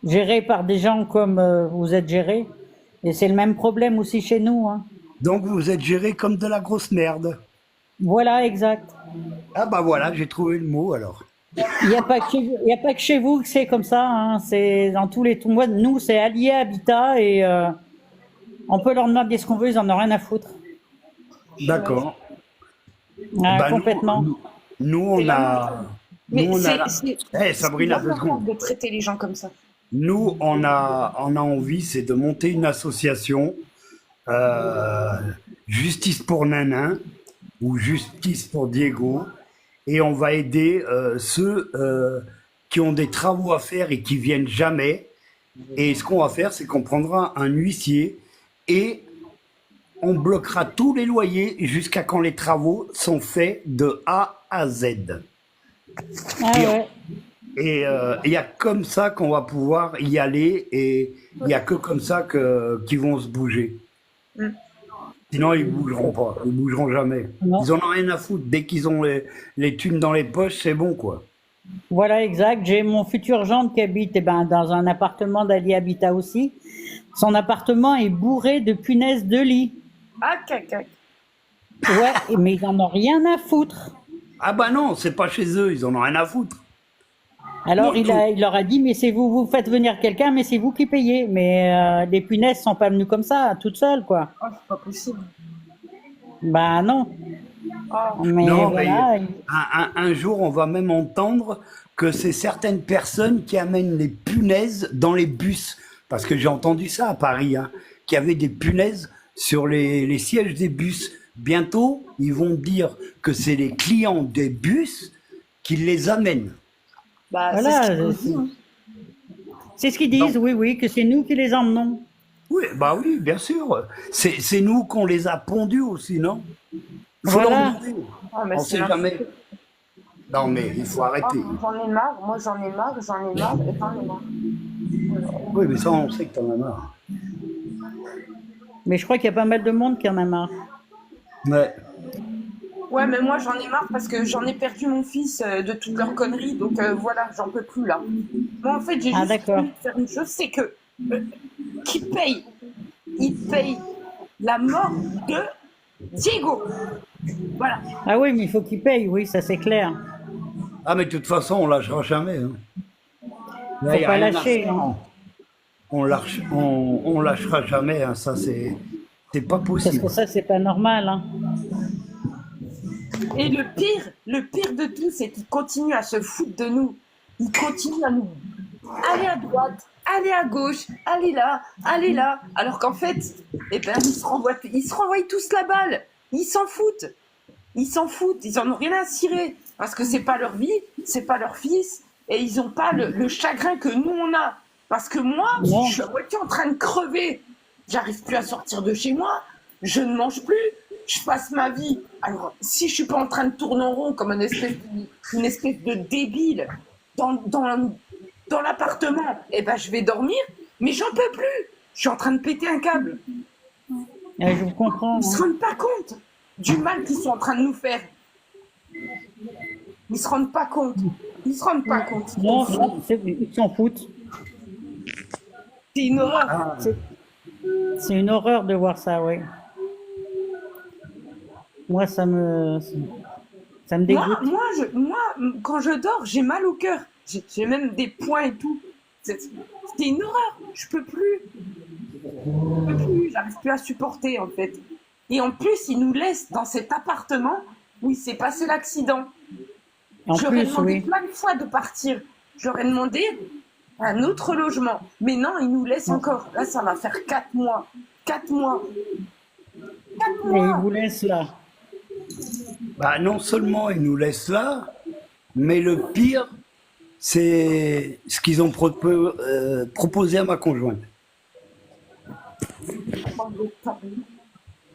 géré par des gens comme vous êtes géré. Et c'est le même problème aussi chez nous, hein. Donc vous êtes géré comme de la grosse merde. Voilà, exact. Ah bah voilà, j'ai trouvé le mot alors. Il n'y a pas que chez vous, il y a pas que chez vous que c'est comme ça, hein. C'est dans tous les. Moi, nous, c'est allié habitat et on peut leur demander ce qu'on veut, ils en ont rien à foutre. D'accord. Ah, Bah, complètement. Nous, on a. Mais Nous, on a. c'est Eh, Sabrina, c'est 2 secondes. de traiter les gens comme ça. Nous, on a envie, c'est de monter une association, euh, Justice pour Nanin ou Justice pour Diego, et on va aider ceux qui ont des travaux à faire et qui viennent jamais. Et ce qu'on va faire, c'est qu'on prendra un huissier et on bloquera tous les loyers jusqu'à quand les travaux sont faits de A à Z. Ah ouais. Et il y a comme ça qu'on va pouvoir y aller et il n'y a que comme ça qu'ils vont se bouger. Mm. Sinon, ils bougeront pas, ils bougeront jamais. Non. Ils en ont rien à foutre. Dès qu'ils ont les thunes dans les poches, c'est bon, quoi. Voilà, exact. J'ai mon futur gendre qui habite dans un appartement d'Ali Habitat aussi. Son appartement est bourré de punaises de lit. Ah, caca. Ouais, mais ils en ont rien à foutre. Ah bah non, c'est pas chez eux, ils en ont rien à foutre. Alors Non, il leur a dit, mais c'est vous faites venir quelqu'un, mais c'est vous qui payez. Mais les punaises sont pas venues comme ça, toutes seules, quoi. Oh, c'est pas possible. Bah non. Oh. Mais Non, voilà. mais un jour, on va même entendre que c'est certaines personnes qui amènent les punaises dans les bus. Parce que j'ai entendu ça à Paris, hein, qu'il y avait des punaises sur les sièges des bus. Bientôt, ils vont dire que c'est les clients des bus qui les amènent. Bah, Voilà, c'est ce qu'ils disent, hein. C'est ce qu'ils disent, oui, que c'est nous qui les emmenons. Oui, bah oui, bien sûr. C'est nous qu'on les a pondus aussi, non? Faut Voilà. leur demander. Ah, mais On c'est sait jamais. Non, mais il faut Oh, arrêter. j'en ai marre, moi j'en ai marre et j'en ai marre. Oui, mais ça, on sait que t'en as marre. Mais je crois qu'il y a pas mal de monde qui en a marre. Ouais. Ouais, mais moi j'en ai marre parce que j'en ai perdu mon fils de toutes leurs conneries, donc voilà, j'en peux plus là. Moi en fait, j'ai Ah, juste d'accord. envie de faire une chose, c'est que qui paye, il paye la mort de Diego. Voilà. Ah oui, mais il faut qu'ils payent, oui, ça c'est clair. Ah, mais de toute façon, on lâchera jamais. Hein. Là, Faut y a pas rien à lâcher, faire. hein. On lâchera jamais. Hein. Ça, c'est pas Parce possible. que ça, c'est pas normal, hein. Et le pire de tout, c'est qu'il continue à se foutre de nous. Il continue à nous aller à droite, aller à gauche, aller là, alors qu'en fait, eh ben, ils se renvoient tous la balle. Ils s'en foutent. Ils s'en foutent, ils en ont rien à cirer. Parce que c'est pas leur vie, c'est pas leur fils, et ils ont pas le chagrin que nous on a. Parce que moi, Non. je suis à moitié en train de crever. J'arrive plus à sortir de chez moi, je ne mange plus, je passe ma vie. Alors, si je suis pas en train de tourner en rond comme une espèce de débile dans l'appartement, eh ben je vais dormir, mais j'en peux plus. Je suis en train de péter un câble. Je vous comprends. Ils se rendent pas compte du mal qu'ils sont en train de nous faire. Ils se rendent pas compte. Ils se rendent pas compte. Non, ils s'en foutent. C'est une horreur. C'est une horreur de voir ça, oui. Moi, ça me dégoûte. Moi, quand je dors, j'ai mal au cœur. J'ai même des points et tout. C'est une horreur. Je peux plus. J'arrive plus à supporter, en fait. Et en plus, ils nous laissent dans cet appartement où il s'est passé l'accident. En Je leur ai plus, demandé oui. plein de fois de partir. Je leur ai demandé un autre logement. Mais non, ils nous laissent encore. Là, ça va faire 4 mois. 4 mois. 4 Et ils mois. vous laissent là. Bah, non seulement ils nous laissent là, mais le pire, c'est ce qu'ils ont proposé à ma conjointe.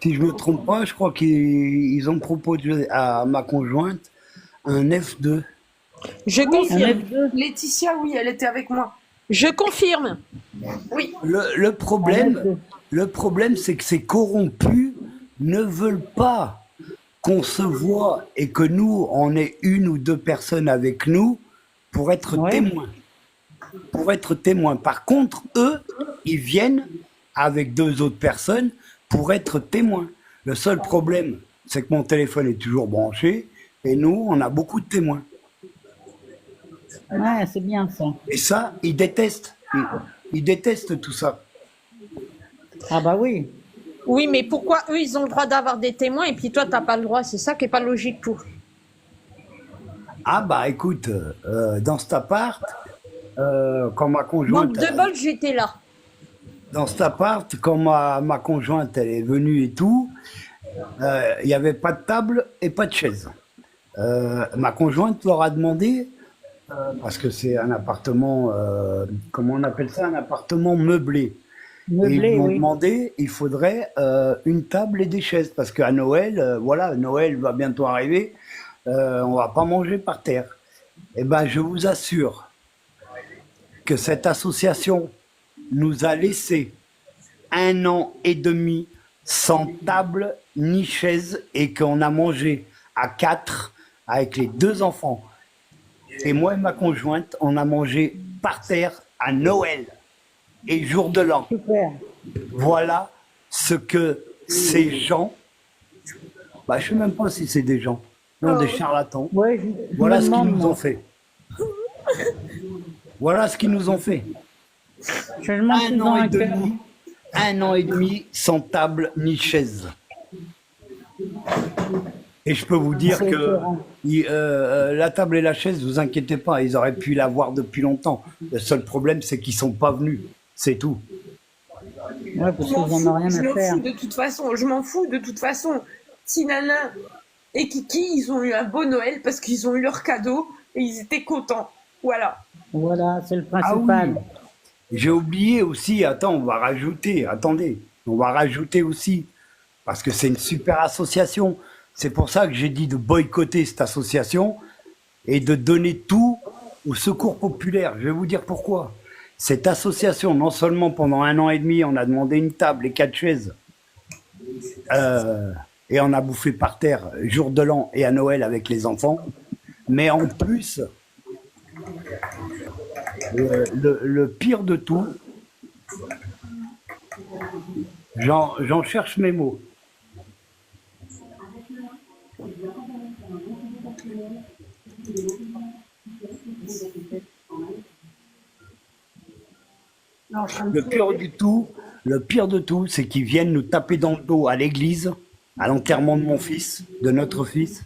Si je me trompe pas, je crois qu'ils ont proposé à ma conjointe un F2. Je Un confirme. F2. Laetitia, oui, elle était avec moi. Je confirme. Oui. Le problème, c'est que ces corrompus ne veulent pas qu'on se voit et que nous, on ait une ou deux personnes avec nous pour être Ouais. témoins. Pour être témoins. Par contre, eux, ils viennent avec deux autres personnes pour être témoins. Le seul problème, c'est que mon téléphone est toujours branché et nous, on a beaucoup de témoins. Ouais, c'est bien ça. Et ça, ils détestent. Ils détestent tout ça. Ah bah oui. Oui, mais pourquoi eux, ils ont le droit d'avoir des témoins et puis toi, t'as pas le droit? C'est ça qui est pas logique pour. Ah bah écoute, dans cet appart, quand ma conjointe... Manque de bol, j'étais là. Dans cet appart, quand ma conjointe elle est venue et tout, il n'y avait pas de table et pas de chaise. Ma conjointe leur a demandé, parce que c'est un appartement, comment on appelle ça, un appartement meublé. Et Meublé, ils m'ont oui. demandé, il faudrait une table et des chaises, parce qu'à Noël, voilà, Noël va bientôt arriver, on va pas manger par terre. Eh ben, je vous assure que cette association nous a laissé 1 an et demi sans table ni chaise et qu'on a mangé à 4 avec les 2 enfants. Et moi et ma conjointe, on a mangé par terre à Noël et jour de l'an. Super. Voilà ce que ces gens, bah, je sais même pas si c'est des gens, non, des charlatans. Ouais, je Voilà me ce qu'ils demande, nous moi. ont fait. Voilà ce qu'ils nous ont fait. Je me demande s'ils ont un cœur. 1 an et demi sans table ni chaise. Et je peux vous dire C'est que écœurant. la table et la chaise, vous inquiétez pas, ils auraient pu l'avoir depuis longtemps. Le seul problème, c'est qu'ils sont pas venus. C'est tout. Ouais, parce Je qu'ils m'en en ont fous, rien je à m'en faire. fous de toute façon, je m'en fous de toute façon. Si Nana et Kiki, ils ont eu un beau Noël parce qu'ils ont eu leur cadeau et ils étaient contents. Voilà. Voilà, c'est le Ah oui. principal. J'ai oublié aussi, attends, on va rajouter, attendez, on va rajouter aussi, parce que c'est une super association. C'est pour ça que j'ai dit de boycotter cette association et de donner tout au secours populaire. Je vais vous dire pourquoi. Cette association, non seulement pendant 1 an et demi, on a demandé une table et 4 chaises, et on a bouffé par terre jour de l'an et à Noël avec les enfants, mais en plus, le pire de tout, j'en cherche mes mots. Le pire de tout, c'est qu'ils viennent nous taper dans le dos à l'église, à l'enterrement de mon fils, de notre fils,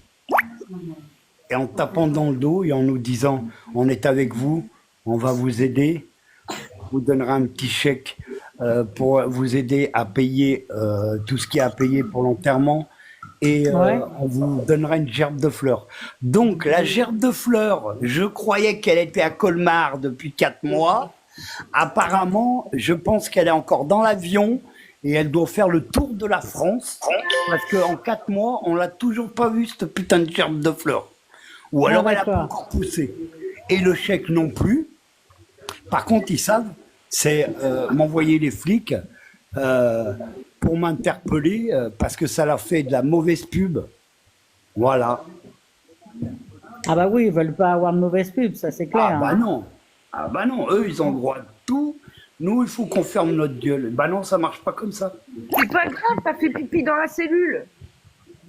et en tapant dans le dos et en nous disant, on est avec vous, on va vous aider, on vous donnera un petit chèque pour vous aider à payer tout ce qu'il y a à payer pour l'enterrement. et Ouais. on vous donnera une gerbe de fleurs. Donc, la gerbe de fleurs, je croyais qu'elle était à Colmar depuis 4 mois. Apparemment, je pense qu'elle est encore dans l'avion et elle doit faire le tour de la France parce qu'en 4 mois, on l'a toujours pas vue, cette putain de gerbe de fleurs. Ou Ah, alors elle a pas d'accord. encore poussé. Et le chèque non plus. Par contre, ils savent, c'est m'envoyer les flics euh, pour m'interpeller parce que ça leur fait de la mauvaise pub. Voilà. Ah bah oui, ils veulent pas avoir de mauvaise pub, ça c'est Ah clair, bah hein. non. Ah bah non, eux, ils ont le droit de tout. Nous, il faut qu'on ferme notre gueule. Bah non, ça marche pas comme ça. C'est pas grave, t'as fait pipi dans la cellule.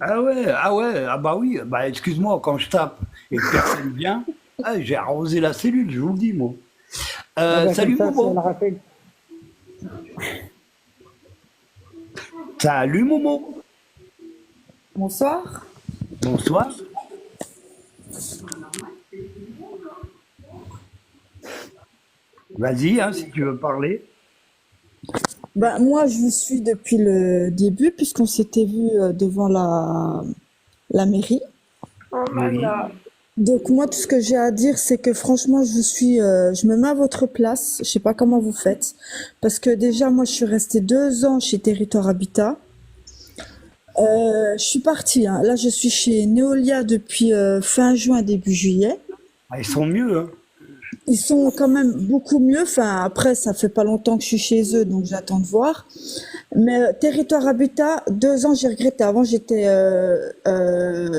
Ah ouais, ah bah oui, bah excuse-moi, quand je tape et que personne vient, j'ai arrosé la cellule, je vous le dis, moi. Ah bah, Salut comme ça le Momo. rappelle. Salut Momo. Bonsoir. Bonsoir. Vas-y, hein, si tu veux parler. Bah, moi, je vous suis depuis le début, puisqu'on s'était vu devant la mairie. Oh Oui. là. Donc, moi, tout ce que j'ai à dire, c'est que franchement, je vous suis, je me mets à votre place. Je sais pas comment vous faites. Parce que déjà, moi, je suis restée 2 ans chez Territoire Habitat. Je suis partie, hein. Là, je suis chez Neolia depuis fin juin, début juillet. Ah, ils sont mieux, hein. Ils sont quand même beaucoup mieux. Enfin, après, ça fait pas longtemps que je suis chez eux, donc j'attends de voir. Mais Territoire Habitat, 2 ans, j'ai regretté. Avant, j'étais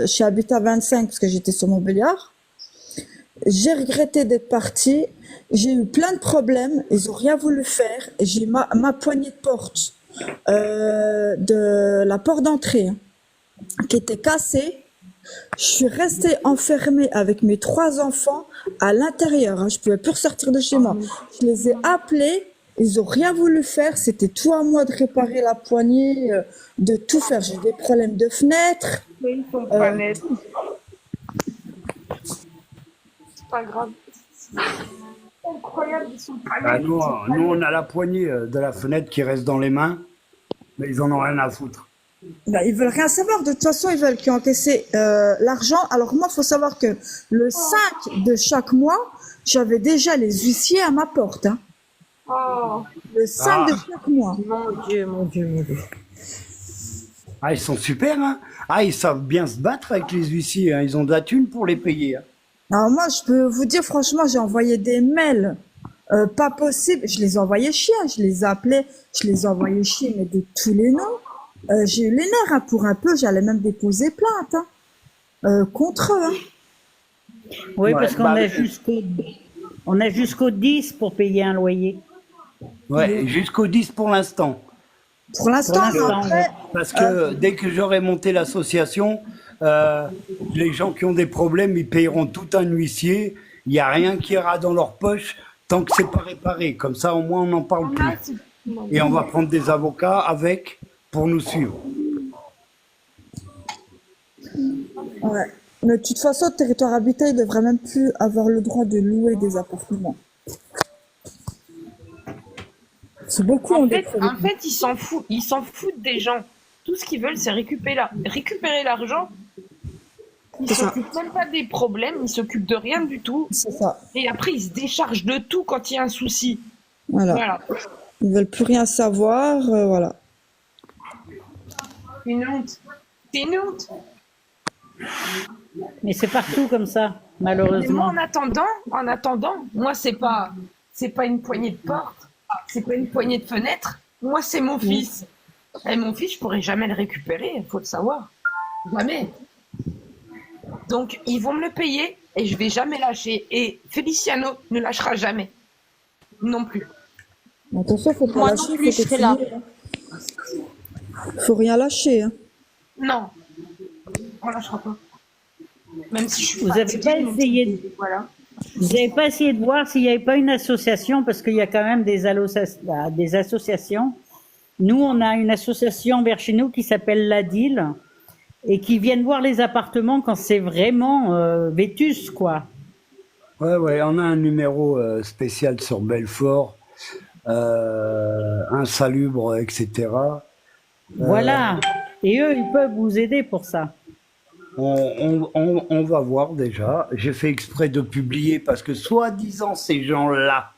chez Habitat 25 parce que j'étais sur Montbéliard. J'ai regretté d'être partie. J'ai eu plein de problèmes. Ils ont rien voulu faire. J'ai ma poignée de porte de la porte d'entrée hein, qui était cassée. Je suis restée enfermée avec mes 3 enfants à l'intérieur. Hein. Je pouvais plus ressortir de chez moi. Je les ai appelés. Ils ont rien voulu faire. C'était tout à moi de réparer la poignée, de tout faire. J'ai des problèmes de fenêtre. Mais ils sont pas nets. C'est pas grave. C'est incroyable, ils sont pas Ah, nets. nous, Ils sont pas nous, on nets. a la poignée de la fenêtre qui reste dans les mains, mais ils en ont rien à foutre. Ben, ils veulent rien savoir. De toute façon, ils veulent qu'ils encaissent l'argent. Alors moi, faut savoir que le 5 de chaque mois, j'avais déjà les huissiers à ma porte. Hein. Oh, Le 5 de Ah. chaque mois. mon Dieu, mon Dieu, mon Dieu. Ah, ils sont super, hein. Ah, ils savent bien se battre avec les huissiers, hein. Ils ont de la thune pour les payer, hein. Alors moi, je peux vous dire, franchement, j'ai envoyé des mails. Pas possible. Je les envoyais chier. Je les appelais. Je les envoyais chier, mais de tous les noms. J'ai eu les nerfs hein, pour un peu. J'allais même déposer plainte hein, contre eux. Hein. Oui, Ouais, parce qu'on bah, a jusqu'au 10 pour payer un loyer. ouais, jusqu'au 10 pour l'instant. Pour l'instant, Pour l'instant, après, Parce que dès que j'aurai monté l'association, les gens qui ont des problèmes, ils payeront tout un huissier. Il n'y a rien qui ira dans leur poche tant que c'est pas réparé. Comme ça, au moins, on n'en parle plus. Là, c'est- Et on va prendre des avocats avec pour nous suivre. ouais. Mais de toute façon, le territoire habité, il devrait même plus avoir le droit de louer des appartements. C'est beaucoup ont des problèmes. En fait, ils s'en foutent des gens. Tout ce qu'ils veulent, c'est récupérer l'argent. Ils C'est ça. s'occupent même pas des problèmes, ils s'occupent de rien du tout. C'est ça. Et après, ils se déchargent de tout quand il y a un souci. Voilà. Voilà. Ils veulent plus rien savoir. Voilà. C'est une honte. C'est une honte. Mais c'est partout comme ça, Mais moi, malheureusement. en attendant, moi, c'est pas une poignée de porte, c'est pas une poignée de fenêtre. Moi, c'est mon fils. Et mon fils, je pourrais jamais le récupérer, il faut le savoir. Jamais. Donc, ils vont me le payer et je vais jamais lâcher. Et Feliciano ne lâchera jamais. Non plus. Mais attention, faut pas Moi non lâcher. plus, Faut je serai là. continuer, hein. Faut rien lâcher. Hein. Non. On lâchera pas. Même si je suis Vous avez fatiguée, pas même essayé si- de- Voilà. Vous n'avez pas essayé de voir s'il n'y avait pas une association, parce qu'il y a quand même des associations. Nous, on a une association vers chez nous qui s'appelle l'ADIL et qui viennent voir les appartements quand c'est vraiment vétus, quoi. Ouais, on a un numéro spécial sur Belfort, insalubre, etc. Voilà. Et eux, ils peuvent vous aider pour ça. On va voir déjà. J'ai fait exprès de publier parce que soi-disant ces gens-là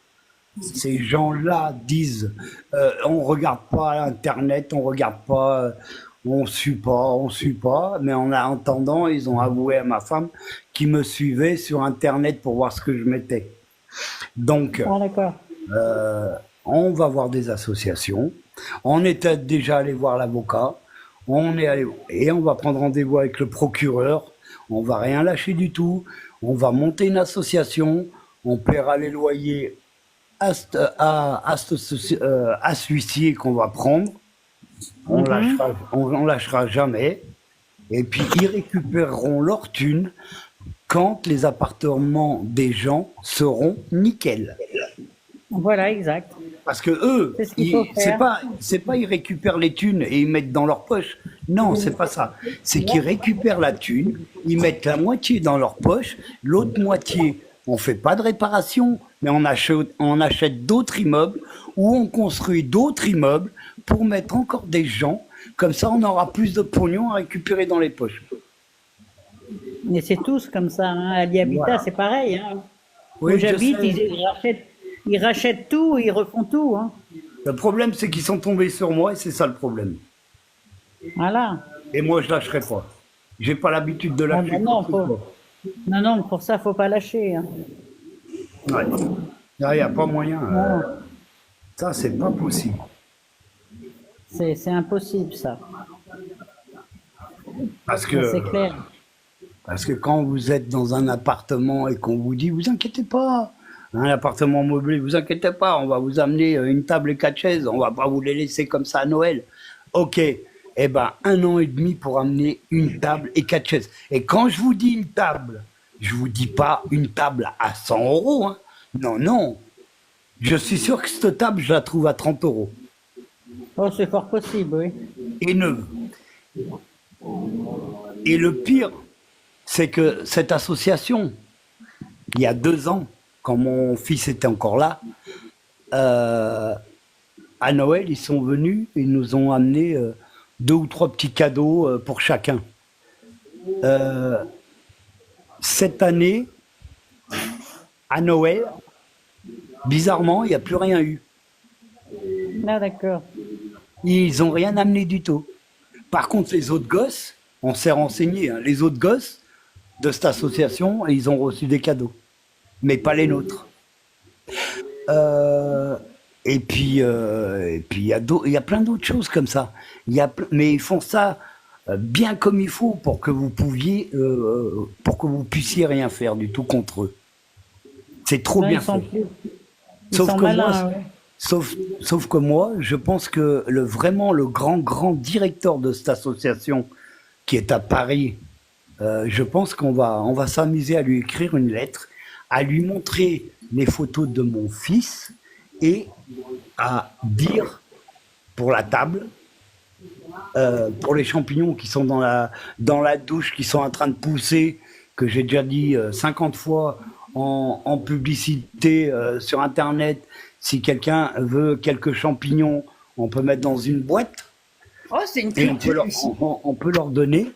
disent on regarde pas Internet, on regarde pas, on suit pas. Mais en attendant, ils ont avoué à ma femme qu'ils me suivaient sur Internet pour voir ce que je mettais. Donc, Ah, d'accord. on va voir des associations. On était déjà allé voir l'avocat. On est allé et on va prendre rendez-vous avec le procureur. On va rien lâcher du tout. On va monter une association. On paiera les loyers à ce huissier qu'on va prendre. On lâchera jamais. Et puis ils récupéreront leur thune quand les appartements des gens seront nickel. Voilà, exact. Parce que eux, C'est ce qu'il faut faire. c'est pas ils récupèrent les thunes et ils mettent dans leur poche. Non, c'est pas ça. C'est qu'ils récupèrent la thune, ils mettent la moitié dans leur poche, l'autre moitié, on fait pas de réparation, mais on achète d'autres immeubles ou on construit d'autres immeubles pour mettre encore des gens. Comme ça, on aura plus de pognon à récupérer dans les poches. Mais c'est tous comme ça. Hein. À l'Habitat, Voilà. c'est pareil. Hein. Oui, Où je j'habite, sais. ils rachètent tout, ils refont tout. Hein. Le problème, c'est qu'ils sont tombés sur moi et c'est ça le problème. Voilà. Et moi, je lâcherai pas. J'ai pas l'habitude de Ah, lâcher. ben non, quoi que ce soit. non, pour ça, faut pas lâcher. Hein. Ouais. Il n'y a pas moyen. Non, Ça, c'est pas possible. c'est impossible, ça. Parce Ça, que, c'est clair. parce que quand vous êtes dans un appartement et qu'on vous dit, vous inquiétez pas, un appartement meublé, vous inquiétez pas, on va vous amener une table et 4 chaises, on va pas vous les laisser comme ça à Noël. Ok. Eh ben, 1 an et demi pour amener une table et 4 chaises. Et quand je vous dis une table, je vous dis pas une table à 100 euros. Hein. Non, non. Je suis sûr que cette table, je la trouve à 30 euros. Oh, c'est fort possible, oui. Et neuve. Et le pire, c'est que cette association, il y a 2 ans, quand mon fils était encore là, à Noël, ils sont venus, ils nous ont amené 2 ou 3 petits cadeaux pour chacun. Cette année, à Noël, bizarrement, il n'y a plus rien eu. Ah, d'accord. Ils n'ont rien amené du tout. Par contre, les autres gosses, on s'est renseigné, hein, les autres gosses de cette association, ils ont reçu des cadeaux, mais pas les nôtres. Et puis il y a plein d'autres choses comme ça. Mais ils font ça bien comme il faut pour que vous puissiez rien faire du tout contre eux. C'est trop Non, bien ils sont fait. plus. Ils Sauf sont que malins, moi, ouais. sauf que moi, je pense que vraiment le grand directeur de cette association qui est à Paris, je pense on va s'amuser à lui écrire une lettre, à lui montrer les photos de mon fils et à dire pour la table, pour les champignons qui sont dans la douche, qui sont en train de pousser, que j'ai déjà dit 50 fois en publicité sur Internet, si quelqu'un veut quelques champignons, on peut mettre dans une boîte Oh, c'est une et on peut culture leur, ici. on peut leur donner.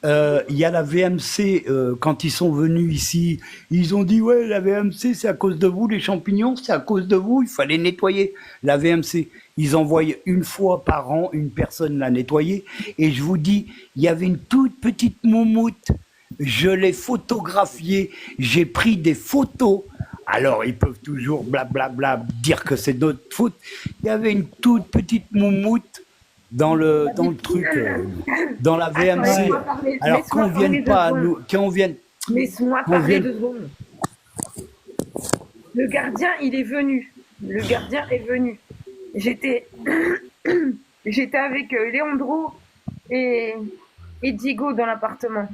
Il y a la VMC, quand ils sont venus ici, ils ont dit ouais, la VMC c'est à cause de vous, les champignons, c'est à cause de vous, il fallait nettoyer la VMC. Ils envoient une fois par an une personne la nettoyer. Et je vous dis, il y avait une toute petite moumoute, je l'ai photographiée, j'ai pris des photos. Alors ils peuvent toujours blablabla dire que c'est notre faute. Il y avait une toute petite moumoute dans le truc, dans la VMC. Laisse-moi parler, Alors qu'on laisse-moi vienne parler pas à 2 nous, secondes. qu'on vienne, Laisse-moi qu'on parler vienne. 2 secondes. Le gardien, il est venu. Le gardien est venu. J'étais j'étais avec Leandro et Diego dans l'appartement.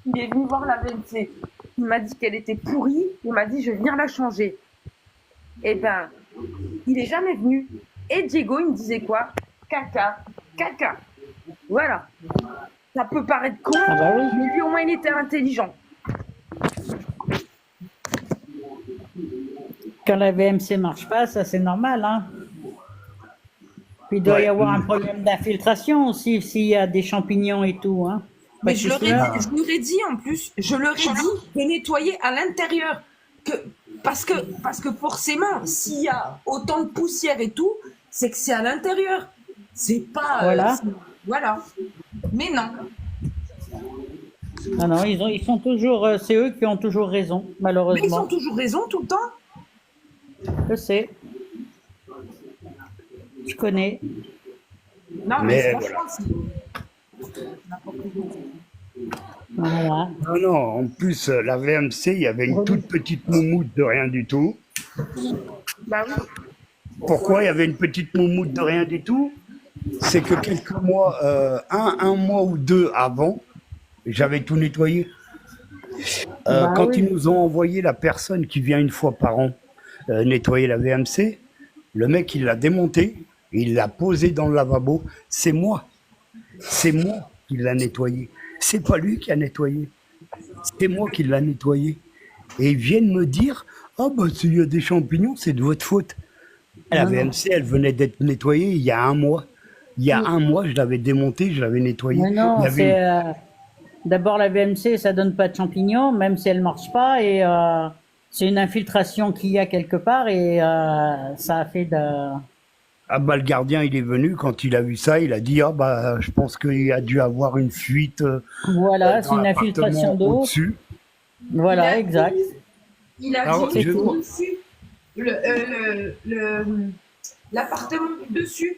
Il est venu voir la VNC. Il m'a dit qu'elle était pourrie. Il m'a dit, je viens la changer. Eh ben, il est jamais venu. Et Diego, il me disait quoi? Caca, caca. Voilà. Ça peut paraître con, Ah bah oui. mais lui, au moins, il était intelligent. Quand la VMC marche pas, ça c'est normal, hein. Puis il doit y Ouais. avoir un problème d'infiltration aussi, s'il y a des champignons et tout, hein. Mais Parce que cela- je leur ai dit en plus, je leur ai dit de nettoyer à l'intérieur. Parce que forcément, s'il y a autant de poussière et tout, c'est que c'est à l'intérieur. C'est pas. Voilà. Voilà. Mais non. Ah non, ils sont toujours, c'est eux qui ont toujours raison, Mais ils ont malheureusement. toujours raison tout le temps. Je sais. Je connais. Non, mais Mais franchement, Voilà. Non, non, en plus, la VMC, il y avait une toute petite moumoute de rien du tout. bah oui. Pourquoi il y avait une petite moumoute de rien du tout? C'est que quelques mois, un mois ou deux avant, j'avais tout nettoyé. Bah Quand oui. ils nous ont envoyé la personne qui vient une fois par an nettoyer la VMC, le mec, il l'a démonté, il l'a posé dans le lavabo. C'est moi qui l'a nettoyé. C'est pas lui qui a nettoyé. C'est moi qui l'a nettoyé. Et ils viennent me dire, ah bah s'il y a des champignons, c'est de votre faute. La Non, non. VMC, elle venait d'être nettoyée il y a un mois. Il y a un mois, je l'avais démontée, je l'avais nettoyée. Mais Il y non, avait c'est d'abord la VMC, ça donne pas de champignons, même si elle marche pas, et c'est une infiltration qu'il y a quelque part, et ça a fait de. Ah bah le gardien, il est venu, quand il a vu ça, il a dit, ah bah je pense qu'il a dû avoir une fuite Voilà, c'est dans une infiltration l'appartement d'eau. au-dessus. Voilà, exact. Il a Alors, dit je- au-dessus, l'appartement du dessus.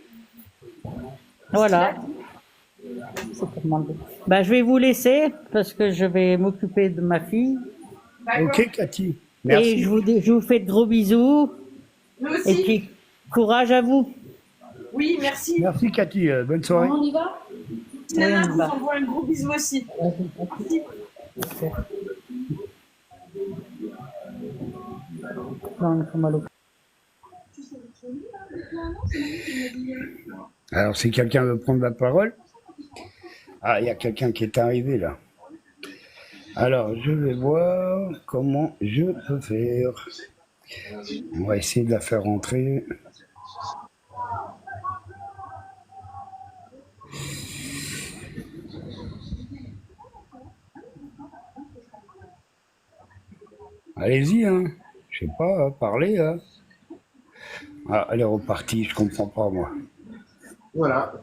Voilà. C'est pour demander. Bah, je vais vous laisser parce que je vais m'occuper de ma fille. Ok, Cathy, Et merci. je vous fais de gros bisous. Nous Et aussi. puis, courage à vous. Oui, merci. Merci, Cathy, bonne soirée. On y va Nana vous envoie un gros bisou aussi. Merci. Non, il faut mal au- Alors, si quelqu'un veut prendre la parole. Ah, il y a quelqu'un qui est arrivé là. Alors, je vais voir comment je peux faire. On va essayer de la faire rentrer. Allez-y, hein. Je sais pas, hein, parlez, hein. Ah, elle est repartie, je comprends pas, moi. Voilà.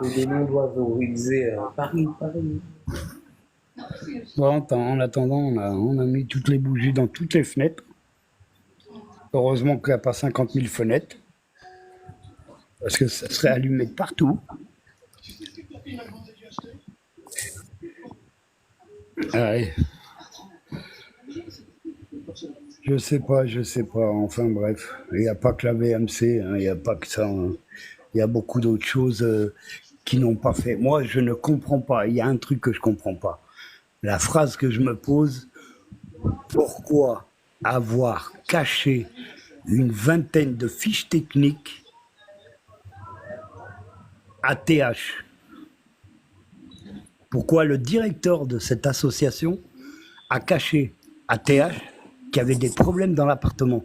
Et des noms d'oiseaux, il disait Paris, Paris. Bon, en attendant, on a mis toutes les bougies dans toutes les fenêtres. Heureusement qu'il n'y a pas 50 000 fenêtres. Parce que ça serait allumé de partout. Allez. Je sais pas. Enfin bref, il n'y a pas que la VMC, hein, il n'y a pas que ça. Hein. Il y a beaucoup d'autres choses qui n'ont pas fait. Moi, je ne comprends pas. Il y a un truc que je comprends pas. La phrase que je me pose, pourquoi avoir caché une vingtaine de fiches techniques à TH? Pourquoi le directeur de cette association a caché à TH qu'il y avait des problèmes dans l'appartement?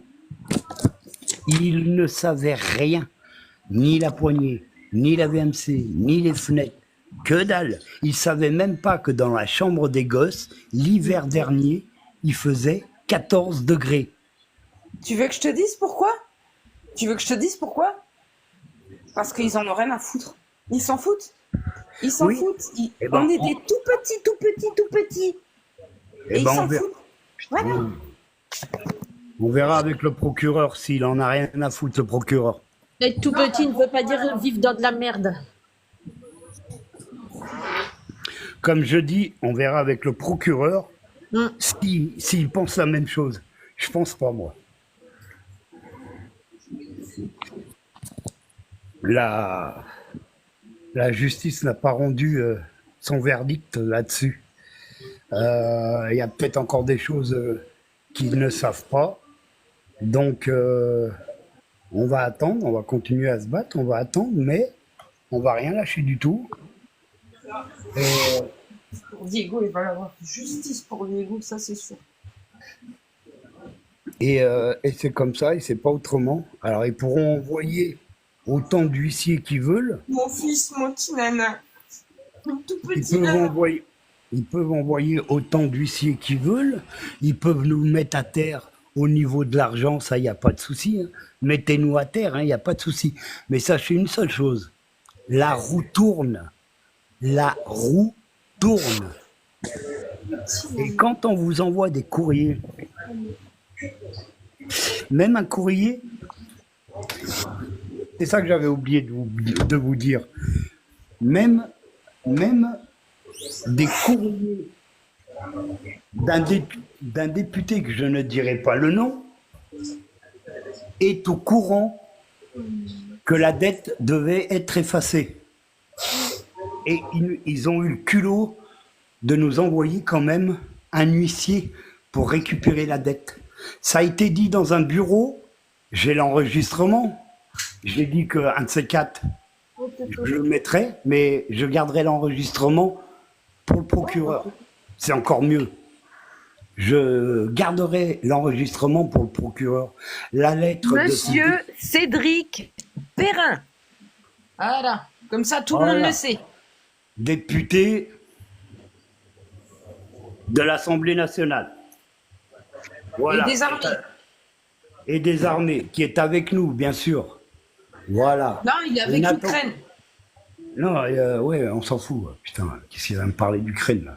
Il ne savait rien, ni la poignée, ni la VMC, ni les fenêtres, que dalle. Il savait même pas que dans la chambre des gosses, l'hiver dernier, il faisait 14 degrés. Tu veux que je te dise pourquoi? Tu veux que je te dise pourquoi? Parce qu'ils en ont rien à foutre. Ils s'en foutent. Ils s'en Oui. foutent. Eh ben, on est des tout petits. Eh Et ils ben, s'en on verra. foutent. Voilà. On verra avec le procureur s'il en a rien à foutre, ce procureur. Être tout petit ne veut pas dire vivre dans de la merde. Comme je dis, on verra avec le procureur Mm. s'il pense la même chose. Je pense pas, moi. La justice n'a pas rendu son verdict là-dessus. Il y a peut-être encore des choses qu'ils ne savent pas. Donc, on va attendre, on va continuer à se battre, on va attendre, mais on va rien lâcher du tout. Et, Pour Diego, il va y avoir justice pour Diego, ça c'est sûr. Et c'est comme ça, et c'est pas autrement. Alors, ils pourront envoyer autant d'huissiers qu'ils veulent. Mon fils, mon petit nana, mon tout Ils petit peuvent nana. envoyer, ils peuvent envoyer autant d'huissiers qu'ils veulent. Ils peuvent nous mettre à terre au niveau de l'argent, ça, il n'y a pas de souci, hein. Mettez-nous à terre, il n'y a pas de souci. Mais sachez une seule chose, la roue tourne. La roue tourne. Et quand on vous envoie des courriers, même un courrier, c'est ça que j'avais oublié de vous dire, même, même des courriers d'un député que je ne dirai pas le nom est au courant que la dette devait être effacée. Et ils ont eu le culot de nous envoyer quand même un huissier pour récupérer la dette. Ça a été dit dans un bureau, j'ai l'enregistrement, j'ai dit qu'un de ces quatre, je le mettrai, mais je garderai l'enregistrement pour le procureur. C'est encore mieux. Je garderai l'enregistrement pour le procureur. La lettre Monsieur Cédric Perrin. Voilà, comme ça tout le monde le sait. député de l'Assemblée nationale. Voilà. Et des armées. Et des armées, qui est avec nous, bien sûr. Voilà. Non, il est avec Nathan- l'Ukraine. Non, ouais, on s'en fout. Putain, qu'est-ce qu'il va me parler d'Ukraine, là?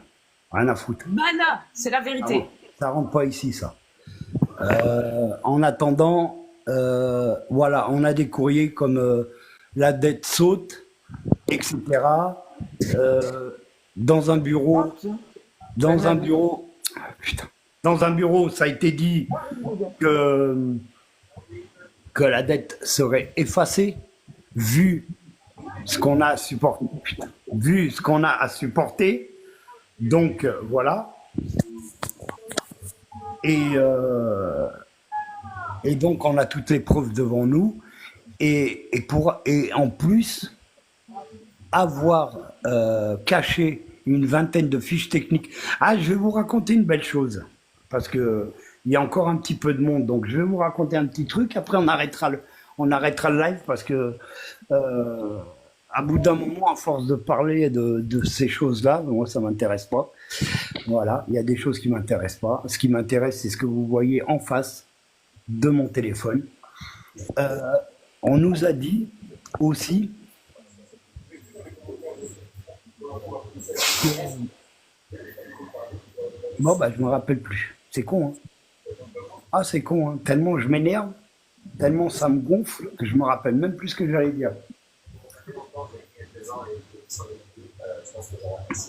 Rien à foutre. Mana, c'est la vérité. Ça rentre pas ici, ça. En attendant, voilà, on a des courriers comme la dette saute, etc. Dans un bureau, putain, dans un bureau, ça a été dit que la dette serait effacée, vu ce qu'on a à supporter. Putain, vu ce qu'on a à supporter. Donc voilà. Et donc on a toutes les preuves devant nous. Et en plus, avoir caché une vingtaine de fiches techniques. Ah, je vais vous raconter une belle chose. Parce que il y a encore un petit peu de monde. Donc je vais vous raconter un petit truc. Après, on arrêtera le live parce que à bout d'un moment, à force de parler de ces choses-là, moi, ça m'intéresse pas. Voilà, il y a des choses qui m'intéressent pas. Ce qui m'intéresse, c'est ce que vous voyez en face de mon téléphone. On nous a dit aussi que... Bon, bah, je me rappelle plus. C'est con, hein. Ah, c'est con, hein. Tellement je m'énerve, tellement ça me gonfle que je me rappelle même plus ce que j'allais dire.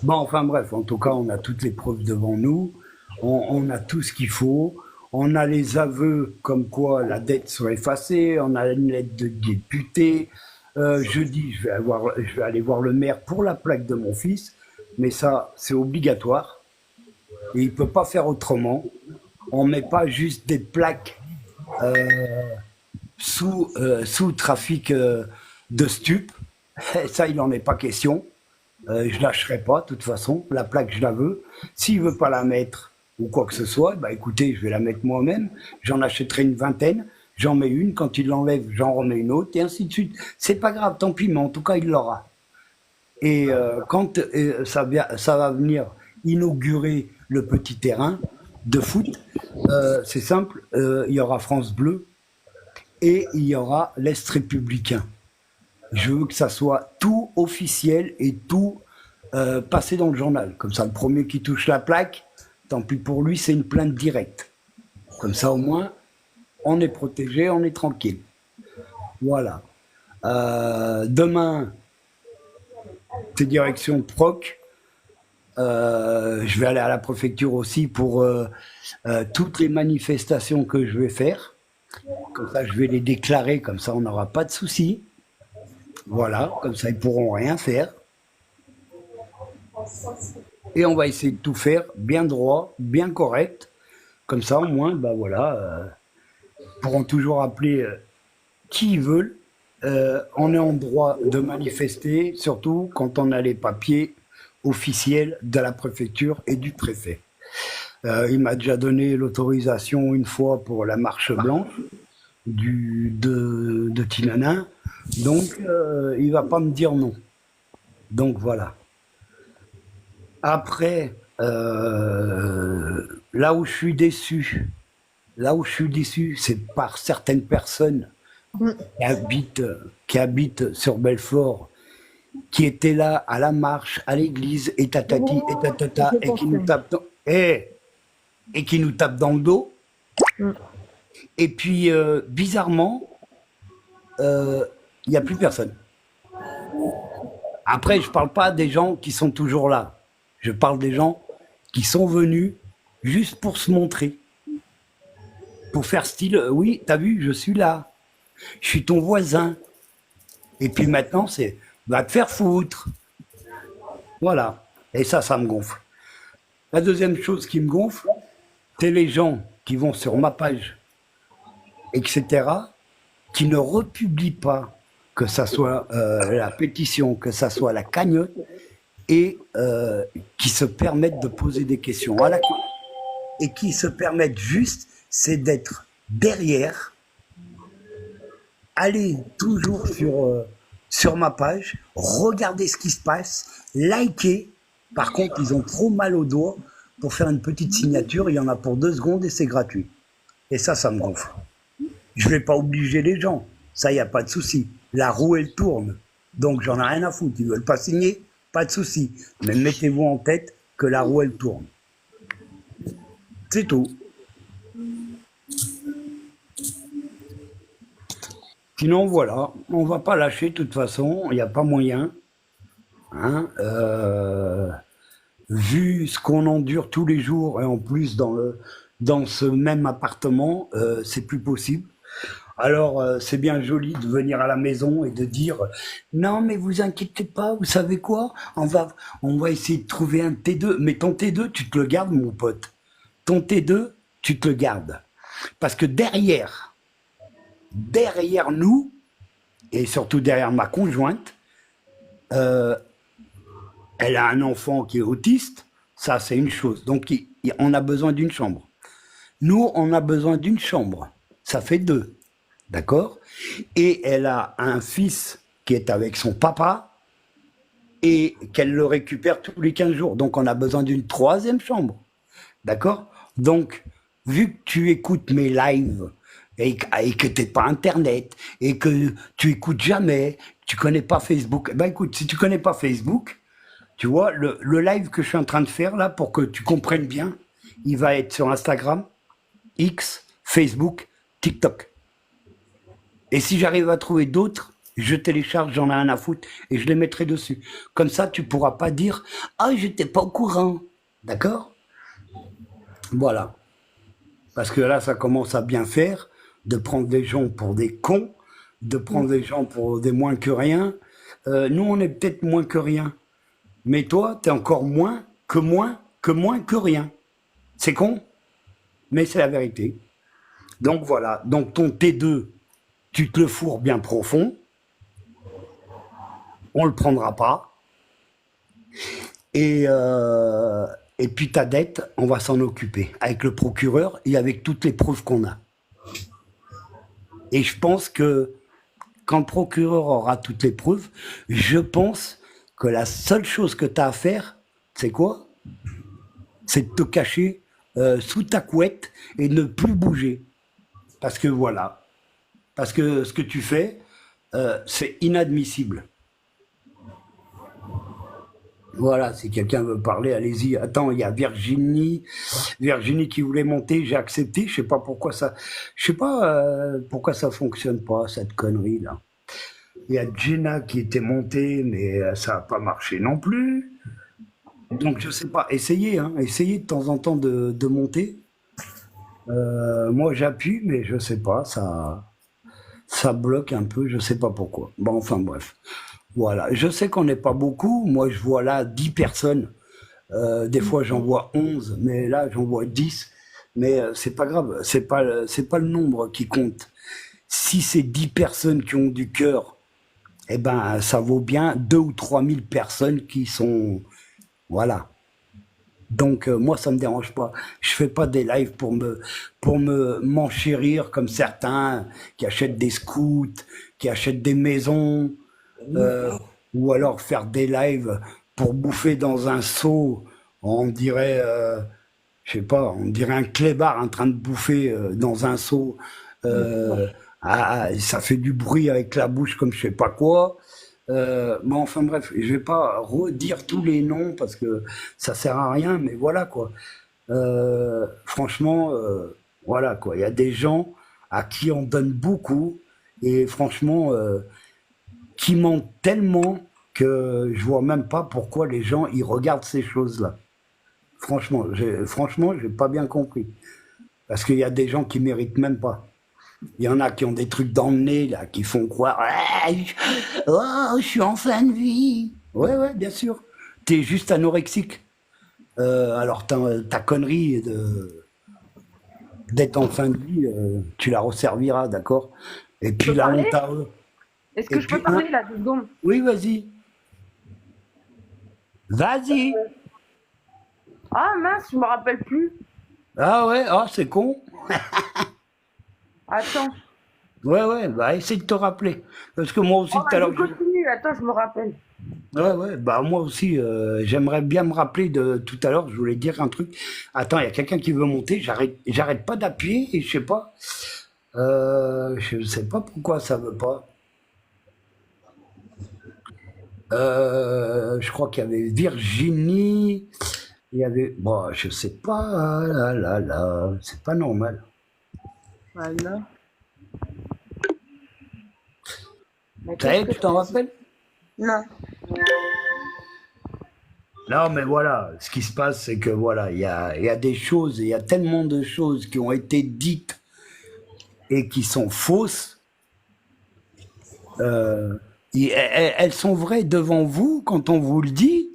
Bon, enfin bref, en tout cas, on a toutes les preuves devant nous, on a tout ce qu'il faut, on a les aveux comme quoi la dette serait effacée, on a une lettre de député. Jeudi, je vais aller voir le maire pour la plaque de mon fils, mais ça, c'est obligatoire. Et il ne peut pas faire autrement. On ne met pas juste des plaques sous trafic de stupes. Ça, il n'en est pas question. Je lâcherai pas, de toute façon. La plaque, je la veux. S'il veut pas la mettre ou quoi que ce soit, bah écoutez, je vais la mettre moi-même. J'en achèterai une vingtaine. J'en mets une. Quand il l'enlève, j'en remets une autre, et ainsi de suite. C'est pas grave, tant pis, mais en tout cas, il l'aura. Et quand ça va venir inaugurer le petit terrain de foot, c'est simple, il y aura France Bleu et il y aura l'Est républicain. Je veux que ça soit tout officiel et tout passé dans le journal. Comme ça, le premier qui touche la plaque, tant pis pour lui, c'est une plainte directe. Comme ça, au moins, on est protégé, on est tranquille. Voilà. Demain, c'est direction Proc. Je vais aller à la préfecture aussi pour toutes les manifestations que je vais faire. Comme ça, je vais les déclarer, comme ça, on n'aura pas de soucis. Voilà, comme ça, ils pourront rien faire. Et on va essayer de tout faire bien droit, bien correct. Comme ça, au moins, bah voilà, ils pourront toujours appeler qui ils veulent. On est en droit de manifester, surtout quand on a les papiers officiels de la préfecture et du préfet. Il m'a déjà donné l'autorisation une fois pour la marche blanche de Tinana. Donc, il va pas me dire non. Donc, voilà. Après, là où je suis déçu, c'est par certaines personnes qui habitent sur Belfort, qui étaient là à la marche, à l'église, et tatati, et tatata, J'ai et qui nous compris. tapent et qui nous tapent dans le dos. Et puis, bizarrement, il n'y a plus personne. Après, je parle pas des gens qui sont toujours là. Je parle des gens qui sont venus juste pour se montrer, pour faire style, oui, t'as vu, je suis là, je suis ton voisin. Et puis maintenant, c'est, va te faire foutre. Voilà. Et ça me gonfle. La deuxième chose qui me gonfle, c'est les gens qui vont sur ma page, etc., qui ne republient pas, que ça soit la pétition, que ça soit la cagnotte, et qui se permettent de poser des questions à la con, et qui se permettent juste, c'est d'être derrière, aller toujours sur ma page, regarder ce qui se passe, liker. Par contre, ils ont trop mal aux doigts pour faire une petite signature. Il y en a pour 2 secondes et c'est gratuit. Et ça me gonfle. Je vais pas obliger les gens. Ça, il n'y a pas de souci. La roue, elle tourne. Donc, j'en ai rien à foutre. Ils veulent pas signer, pas de souci. Mais mettez-vous en tête que la roue, elle tourne. C'est tout. Sinon, voilà. On va pas lâcher de toute façon. Il n'y a pas moyen. Hein, vu ce qu'on endure tous les jours, et en plus dans ce même appartement, c'est plus possible. Alors, c'est bien joli de venir à la maison et de dire non, mais vous inquiétez pas, vous savez quoi, on va essayer de trouver un T2. Mais ton T2, tu te le gardes, mon pote. Ton T2, tu te le gardes. Parce que derrière nous, et surtout derrière ma conjointe, elle a un enfant qui est autiste, ça c'est une chose. Donc on a besoin d'une chambre. Nous, on a besoin d'une chambre. Ça fait 2. D'accord? Et elle a un fils qui est avec son papa et qu'elle le récupère tous les 15 jours. Donc on a besoin d'une 3e chambre. D'accord? Donc, vu que tu écoutes mes lives et que t'es pas Internet et que tu écoutes jamais, tu connais pas Facebook, ben écoute, si tu connais pas Facebook, tu vois, le live que je suis en train de faire là, pour que tu comprennes bien, il va être sur Instagram, X, Facebook, TikTok. Et si j'arrive à trouver d'autres, je télécharge, j'en ai rien à foutre, et je les mettrai dessus. Comme ça, tu pourras pas dire « Ah, j'étais pas au courant ». D'accord? Voilà. Parce que là, ça commence à bien faire, de prendre les gens pour des cons, de prendre les gens pour des moins que rien. Nous, on est peut-être moins que rien. Mais toi, t'es encore moins que rien. C'est con, mais c'est la vérité. Donc voilà. Donc ton T2, tu te le fourres bien profond. On le prendra pas. Et puis ta dette, on va s'en occuper avec le procureur et avec toutes les preuves qu'on a. Et je pense que quand le procureur aura toutes les preuves, je pense que la seule chose que tu as à faire, c'est quoi? C'est de te cacher sous ta couette et ne plus bouger. Parce que voilà. Parce que ce que tu fais, c'est inadmissible. Voilà, si quelqu'un veut parler, allez-y. Attends, il y a Virginie qui voulait monter, j'ai accepté. Je sais pas pourquoi ça fonctionne pas, cette connerie là. Il y a Jenna qui était montée, mais ça n'a pas marché non plus. Donc je sais pas, essayez de temps en temps de monter. Moi j'appuie, mais je sais pas, ça bloque un peu, je sais pas pourquoi. Bon, enfin bref. Voilà, je sais qu'on n'est pas beaucoup. Moi je vois là 10 personnes. Des fois j'en vois 11, mais là j'en vois 10. Mais c'est pas grave, c'est pas le nombre qui compte. Si c'est 10 personnes qui ont du cœur, eh ben ça vaut bien 2 ou 3 000 personnes qui sont... Voilà. Donc moi ça me dérange pas. Je fais pas des lives pour me m'enchérir comme certains qui achètent des scouts, qui achètent des maisons, euh, ou alors faire des lives pour bouffer dans un seau. On dirait, je sais pas, on dirait un clébard en train de bouffer dans un seau. Ça fait du bruit avec la bouche comme je sais pas quoi. Bon, enfin bref, je vais pas redire tous les noms parce que ça sert à rien, mais voilà quoi. Franchement, voilà quoi. Il y a des gens à qui on donne beaucoup et franchement, qui mentent tellement que je vois même pas pourquoi les gens ils regardent ces choses-là. Franchement, j'ai pas bien compris parce qu'il y a des gens qui méritent même pas. Il y en a qui ont des trucs dans le nez, là, qui font croire ouais, oh, je suis en fin de vie. Ouais, bien sûr. T'es juste anorexique. Alors, ta connerie d'être en fin de vie, tu la resserviras, d'accord? Et Je puis peux la parler? honte à eux. Est-ce Et que je peux puis, parler là 2 secondes? oui, vas-y. Vas-y. Ah mince, je me rappelle plus. Ah ouais, ah, c'est con. Attends. Ouais, bah essaye de te rappeler. Parce que moi aussi, Oh, tout à l'heure, vas-y, continue. Attends, je me rappelle. Ouais, bah moi aussi, j'aimerais bien me rappeler de tout à l'heure, je voulais dire un truc. Attends, il y a quelqu'un qui veut monter, j'arrête pas d'appuyer et je sais pas pourquoi ça veut pas. Je crois qu'il y avait Virginie, il y avait, bon, je sais pas, ah là, c'est pas normal. Voilà. Mais Ça y qu'est-ce est, que tu t'en rappelles? Non. Non, mais voilà, ce qui se passe, c'est que voilà, il y a des choses, il y a tellement de choses qui ont été dites et qui sont fausses. euh, Elles sont vraies devant vous quand on vous le dit,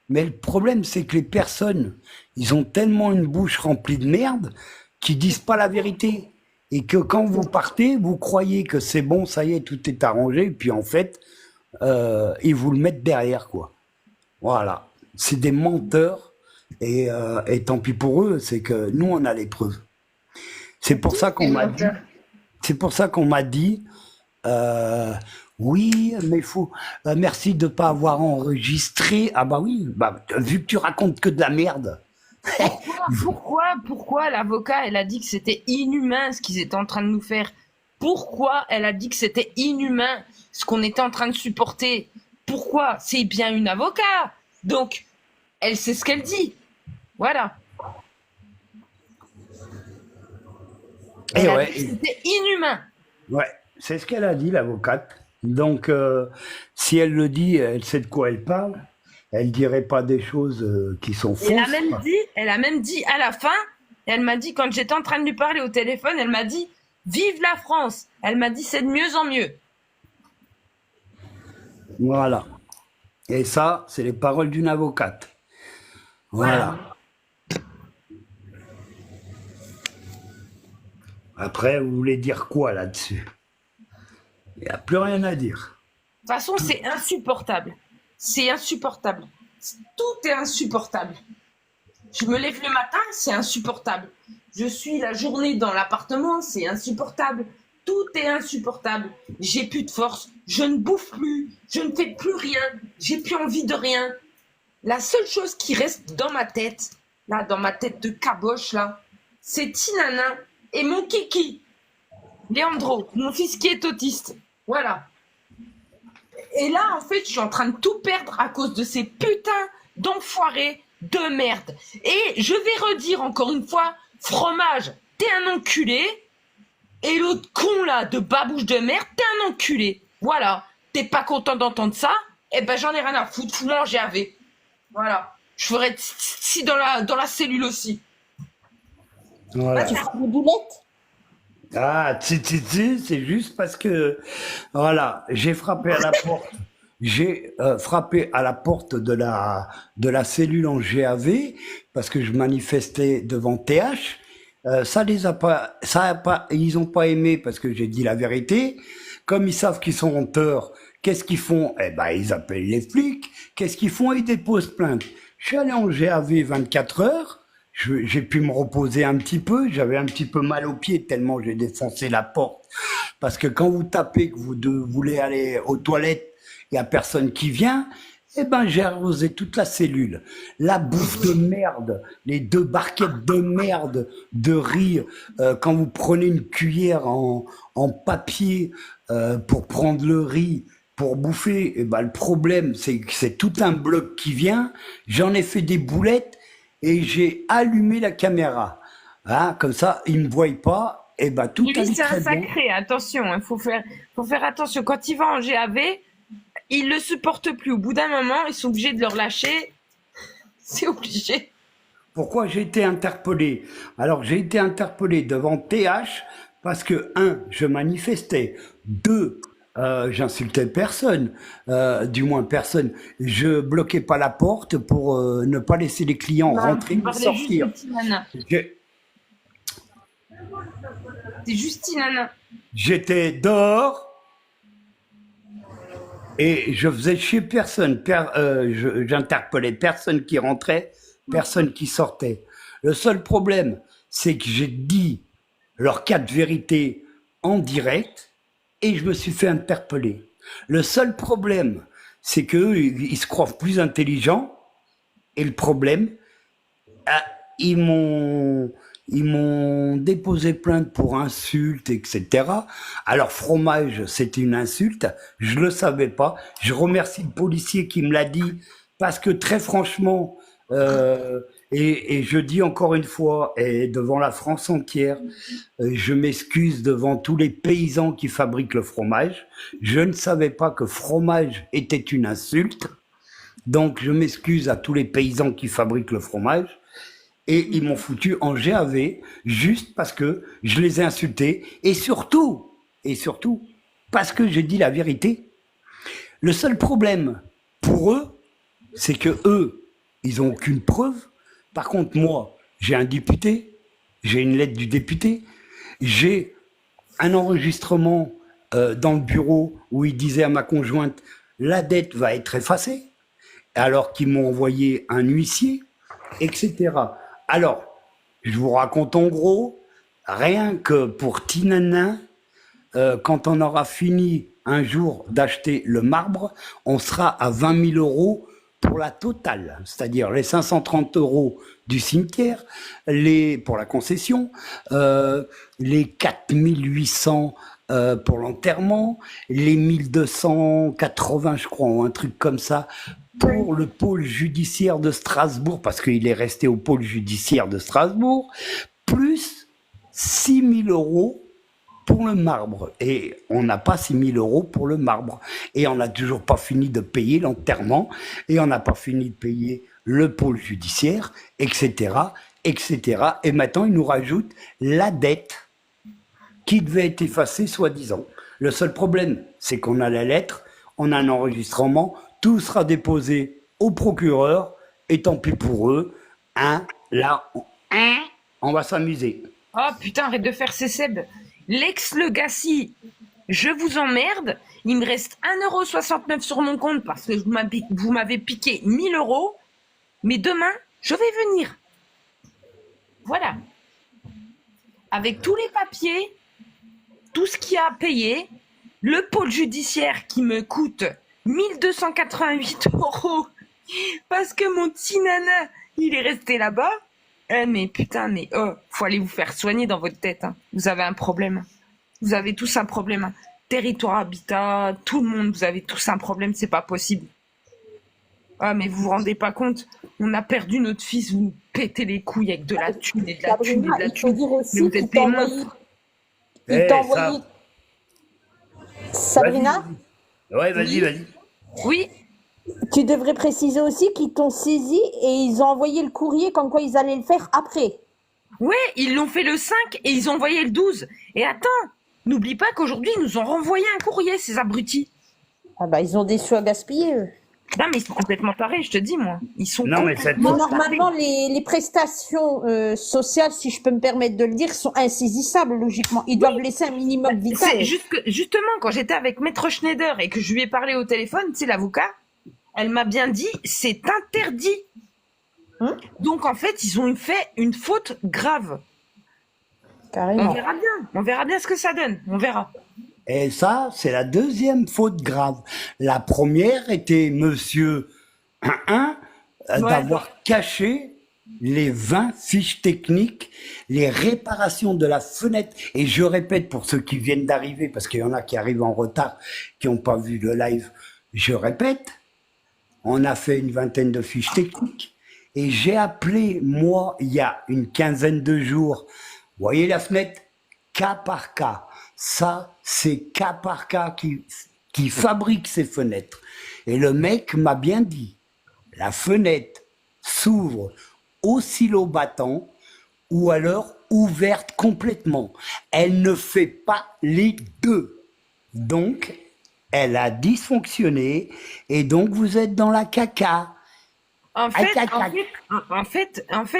mais le problème, c'est que les personnes, ils ont tellement une bouche remplie de merde qu'ils disent pas la vérité. Et que quand vous partez, vous croyez que c'est bon, ça y est, tout est arrangé, et puis en fait, ils vous le mettent derrière, quoi. Voilà. C'est des menteurs, et tant pis pour eux, c'est que nous, on a les preuves. C'est pour ça qu'on m'a dit, c'est pour ça qu'on m'a dit, euh, oui, mais faut, merci de pas avoir enregistré. Ah bah oui, bah, vu que tu racontes que de la merde. Pourquoi l'avocat, elle a dit que c'était inhumain ce qu'ils étaient en train de nous faire? Pourquoi elle a dit que c'était inhumain ce qu'on était en train de supporter? Pourquoi? C'est bien une avocat. Donc, elle sait ce qu'elle dit. Voilà. Et Elle a ouais, dit que c'était inhumain. ouais, c'est ce qu'elle a dit, l'avocate. Donc, si elle le dit, elle sait de quoi elle parle. Elle dirait pas des choses qui sont fausses. Elle a même dit à la fin, elle m'a dit, quand j'étais en train de lui parler au téléphone, elle m'a dit, vive la France. Elle m'a dit, c'est de mieux en mieux. Voilà. Et ça, c'est les paroles d'une avocate. Voilà. Après, vous voulez dire quoi là-dessus? Il n'y a plus rien à dire. De toute façon, c'est insupportable. C'est insupportable. Tout est insupportable. Je me lève le matin, c'est insupportable. Je suis la journée dans l'appartement, c'est insupportable. Tout est insupportable. J'ai plus de force. Je ne bouffe plus. Je ne fais plus rien. J'ai plus envie de rien. La seule chose qui reste dans ma tête, là, dans ma tête de caboche, là, c'est Tinana et mon kiki. Leandro, mon fils qui est autiste. Voilà. Et là, en fait, je suis en train de tout perdre à cause de ces putains d'enfoirés de merde. Et je vais redire encore une fois, fromage, t'es un enculé. Et l'autre con là, de babouche de merde, t'es un enculé. Voilà. T'es pas content d'entendre ça? Eh ben, j'en ai rien à foutre. Fous-moi en GAV. Voilà. Je ferai si dans la cellule aussi. Voilà. Tu feras des boulettes? Ah, c'est juste parce que, voilà, j'ai frappé à la porte. J'ai frappé à la porte de la cellule en GAV parce que je manifestais devant TH. Ils ont pas aimé parce que j'ai dit la vérité. Comme ils savent qu'ils sont en tort, qu'est-ce qu'ils font? Eh ben, ils appellent les flics. Qu'est-ce qu'ils font? Ils déposent plainte. Je suis allé en GAV 24 heures. J'ai pu me reposer un petit peu. J'avais un petit peu mal aux pieds tellement j'ai défoncé la porte. Parce que quand vous tapez, que voulez aller aux toilettes, il n'y a personne qui vient. Eh ben, j'ai arrosé toute la cellule. La bouffe de merde, les 2 barquettes de merde de riz. Quand vous prenez une cuillère en papier pour prendre le riz, pour bouffer, eh ben, le problème, c'est que c'est tout un bloc qui vient. J'en ai fait des boulettes et j'ai allumé la caméra. Hein, comme ça, ils me voient pas. Et ben, tout Lui, allait c'est un très bien. sacré, attention, il faut faire attention. Quand il va en GAV, il le supporte plus. Au bout d'un moment, ils sont obligés de le relâcher. C'est obligé. Pourquoi j'ai été interpellé? Alors, j'ai été interpellé devant TH parce que, 1, je manifestais. 2, j'insultais personne, du moins personne. Je bloquais pas la porte pour ne pas laisser les clients Non, rentrer on ou parlait juste sortir. de Tinana. J'ai- C'est juste Tinana. J'étais dehors et je faisais chier personne. J'interpellais personne qui rentrait, personne qui sortait. Le seul problème, c'est que j'ai dit leurs 4 vérités en direct et je me suis fait interpeller. Le seul problème, c'est qu'eux, ils se croient plus intelligents et le problème, ah, ils m'ont déposé plainte pour insulte, etc. Alors fromage, c'était une insulte. Je le savais pas. Je remercie le policier qui me l'a dit parce que très franchement, et je dis encore une fois, et devant la France entière, je m'excuse devant tous les paysans qui fabriquent le fromage. Je ne savais pas que fromage était une insulte. Donc je m'excuse à tous les paysans qui fabriquent le fromage. Et ils m'ont foutu en GAV juste parce que je les ai insultés et surtout, parce que j'ai dit la vérité. Le seul problème pour eux, c'est que eux, ils ont aucune preuve. Par contre, moi, j'ai un député, j'ai une lettre du député, j'ai un enregistrement dans le bureau où il disait à ma conjointe, la dette va être effacée, alors qu'ils m'ont envoyé un huissier, etc. Alors, je vous raconte en gros, rien que pour Tinana, quand on aura fini un jour d'acheter le marbre, on sera à 20 000 euros pour la totale, c'est-à-dire les 530 euros du cimetière, pour la concession, les 4 800 pour l'enterrement, les 1280, je crois, ou un truc comme ça, pour le pôle judiciaire de Strasbourg, parce qu'il est resté au pôle judiciaire de Strasbourg, plus 6 000 euros pour le marbre. Et on n'a pas 6 000 euros pour le marbre. Et on n'a toujours pas fini de payer l'enterrement, et on n'a pas fini de payer le pôle judiciaire, etc., etc. Et maintenant, ils nous rajoutent la dette qui devait être effacée, soi-disant. Le seul problème, c'est qu'on a la lettre, on a un enregistrement, tout sera déposé au procureur, et tant pis pour eux, hein, là, on va s'amuser. Oh putain, arrête de faire ces Seb. L'ex-Legacy, je vous emmerde. Il me reste 1,69 € sur mon compte parce que vous m'avez piqué 1 000 euros. Mais demain, je vais venir. Voilà. Avec tous les papiers, tout ce qu'il y a à payer, le pôle judiciaire qui me coûte 1 288 € parce que mon petit nana, il est resté là-bas. Mais putain, faut aller vous faire soigner dans votre tête. Hein. Vous avez un problème. Vous avez tous un problème. Hein. Territoire Habitat, tout le monde, vous avez tous un problème, c'est pas possible. Ah, mais vous vous rendez pas compte, on a perdu notre fils, vous nous pétez les couilles avec de la thune et de la thune et de la Il faut thune. dire Mais aussi vous qu'il êtes t'a des envoyé. monstres. Il t'a envoyé. Sabrina, Ouais, vas-y. Oui, tu devrais préciser aussi qu'ils t'ont saisi et ils ont envoyé le courrier comme quoi ils allaient le faire après. ouais, ils l'ont fait le 5 et ils ont envoyé le 12. Et attends, n'oublie pas qu'aujourd'hui, ils nous ont renvoyé un courrier, ces abrutis. Ah bah ils ont des sous à gaspiller eux. Non, mais ils sont complètement tarés, je te dis, moi. Ils sont Non, mais complètement Mais cette- tarés. normalement, les prestations sociales, si je peux me permettre de le dire, sont insaisissables logiquement. Ils doivent laisser un minimum vital. C'est justement, quand j'étais avec Maître Schneider et que je lui ai parlé au téléphone, tu sais, l'avocat, elle m'a bien dit, c'est interdit Donc en fait, ils ont fait une faute grave. On Carrément. verra bien. On verra bien ce que ça donne. On verra. Et ça, c'est la deuxième faute grave. La première était monsieur 1 Ouais. d'avoir caché les 20 fiches techniques, les réparations de la fenêtre. Et je répète pour ceux qui viennent d'arriver, parce qu'il y en a qui arrivent en retard, qui n'ont pas vu le live, je répète, on a fait une vingtaine de fiches techniques. Et j'ai appelé, moi, il y a une quinzaine de jours, vous voyez la fenêtre? Cas par cas. Ça, c'est cas par cas qui fabrique ces fenêtres. Et le mec m'a bien dit, la fenêtre s'ouvre oscillobattant ou alors ouverte complètement. Elle ne fait pas les deux. Donc, elle a dysfonctionné et donc vous êtes dans la caca. En fait,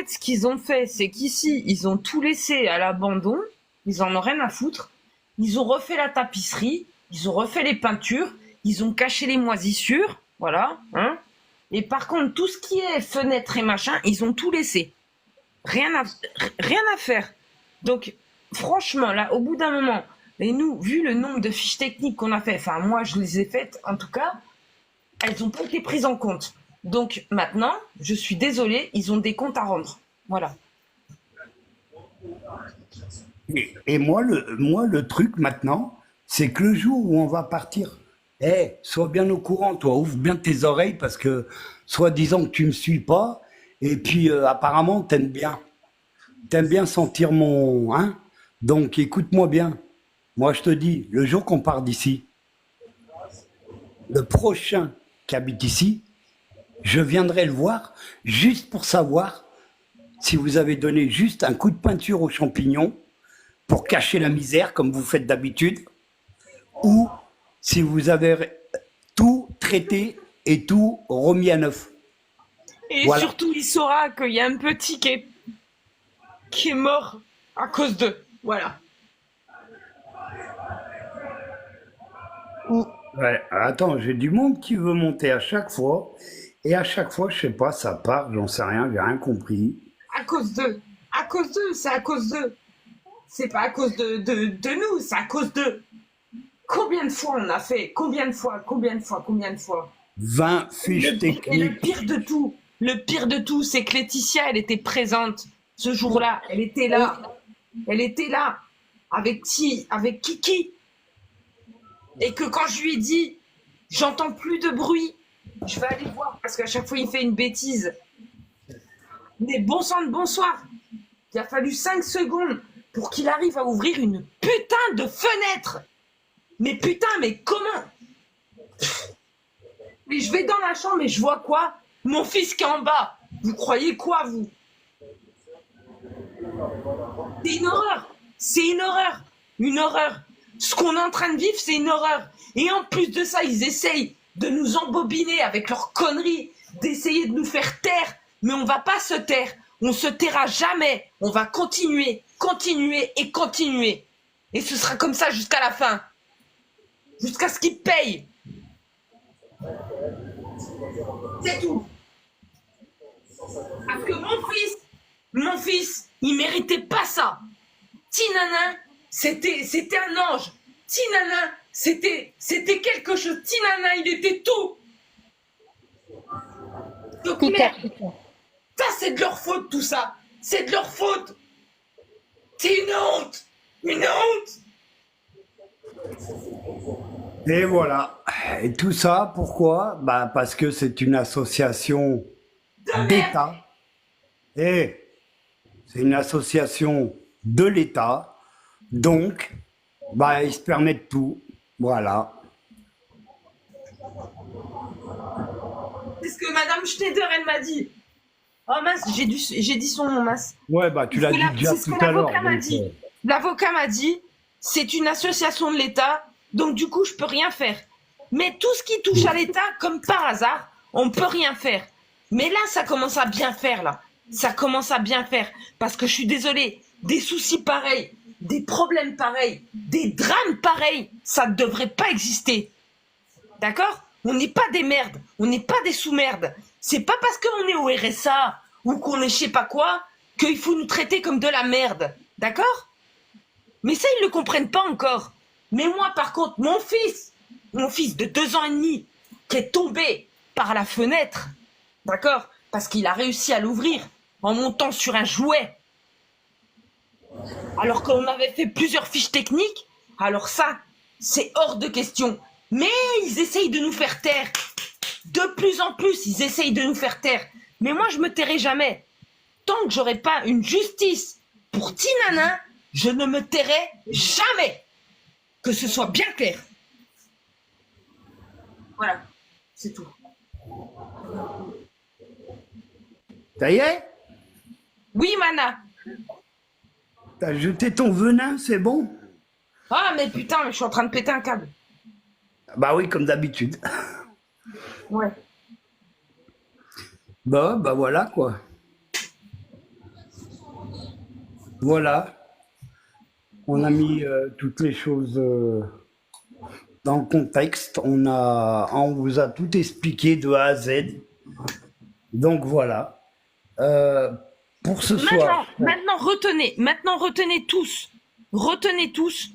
ce qu'ils ont fait, c'est qu'ici, ils ont tout laissé à l'abandon. Ils en ont rien à foutre. Ils ont refait la tapisserie. Ils ont refait les peintures. Ils ont caché les moisissures. Voilà. Hein. Et par contre, tout ce qui est fenêtre et machin, ils ont tout laissé. Rien à faire. Donc, franchement, là, au bout d'un moment, et nous, vu le nombre de fiches techniques qu'on a fait, enfin, moi, je les ai faites, en tout cas, elles n'ont pas été prises en compte. Donc, maintenant, je suis désolée, ils ont des comptes à rendre. Voilà. Et moi, le truc maintenant, c'est que le jour où on va partir, sois bien au courant, toi, ouvre bien tes oreilles parce que, soi-disant que tu me suis pas, et puis apparemment, t'aimes bien sentir mon, hein? Donc, écoute-moi bien. Moi, je te dis, le jour qu'on part d'ici, le prochain qui habite ici, je viendrai le voir juste pour savoir si vous avez donné juste un coup de peinture aux champignons pour cacher la misère comme vous faites d'habitude, ou si vous avez tout traité et tout remis à neuf. Et Voilà. surtout, il saura qu'il y a un petit qui est mort à cause d'eux. Voilà. Ouais, attends, j'ai du monde qui veut monter à chaque fois, et à chaque fois, je sais pas, ça part, j'en sais rien, j'ai rien compris. À cause d'eux. À cause d'eux, c'est à cause d'eux. C'est pas à cause de nous, c'est à cause d'eux. Combien de fois on a fait? Combien de fois? 20 fiches Et techniques. le pire de tout, c'est que Laetitia, elle était présente ce jour-là. Elle était là. Elle était là. Avec qui? Avec Kiki. Et que quand je lui ai dit, j'entends plus de bruit, je vais aller voir parce qu'à chaque fois, il fait une bêtise. Mais bon sang de bonsoir. Il a fallu 5 secondes pour qu'il arrive à ouvrir une putain de fenêtre. Mais putain, mais comment? Mais je vais dans la chambre et je vois quoi? Mon fils qui est en bas. Vous croyez quoi, vous? C'est une horreur. C'est une horreur. Une horreur. Ce qu'on est en train de vivre, c'est une horreur. Et en plus de ça, ils essayent de nous embobiner avec leurs conneries, d'essayer de nous faire taire. Mais on va pas se taire. On se taira jamais. On va continuer, continuer et continuer. Et ce sera comme ça jusqu'à la fin. Jusqu'à ce qu'ils payent. C'est tout. Parce que mon fils, il méritait pas ça. Tinana, c'était un ange. Tinana, c'était quelque chose. Tinana, il était tout. Donc merde, ça c'est de leur faute tout ça. C'est de leur faute. C'est une honte. Une honte. Et voilà. Et tout ça, pourquoi? Bah, parce que c'est une association d'État. Et c'est une association de l'État. Donc, bah, ils se permettent tout. Voilà. C'est ce que Madame Schneider, elle m'a dit. Oh mince, j'ai dit son nom, mince. Ouais, bah, tu l'as dit déjà C'est ce tout que à l'heure. l'avocat m'a donc, dit. L'avocat m'a dit, c'est une association de l'État, donc du coup, je peux rien faire. Mais tout ce qui touche à l'État, comme par hasard, on peut rien faire. Mais là, ça commence à bien faire, là. Ça commence à bien faire. Parce que je suis désolée, des soucis pareils, des problèmes pareils, des drames pareils, ça ne devrait pas exister. D'accord? On n'est pas des merdes, on n'est pas des sous-merdes. C'est pas parce qu'on est au RSA ou qu'on est je sais pas quoi, qu'il faut nous traiter comme de la merde. D'accord? Mais ça, ils le comprennent pas encore. Mais moi, par contre, mon fils de 2 ans et demi, qui est tombé par la fenêtre, d'accord? Parce qu'il a réussi à l'ouvrir en montant sur un jouet, alors qu'on avait fait plusieurs fiches techniques, alors ça, c'est hors de question. Mais ils essayent de nous faire taire. De plus en plus, ils essayent de nous faire taire. Mais moi, je me tairai jamais. Tant que j'aurai pas une justice pour Tinana, je ne me tairai jamais. Que ce soit bien clair. Voilà, c'est tout. Ça y est? Oui, Mana. T'as jeté ton venin, c'est bon? Ah, mais putain, je suis en train de péter un câble. Bah oui, comme d'habitude. Ouais. Bah voilà quoi. Voilà. On a mis toutes les choses dans le contexte. On vous a tout expliqué de A à Z. Donc voilà. Pour ce soir. Maintenant, retenez tous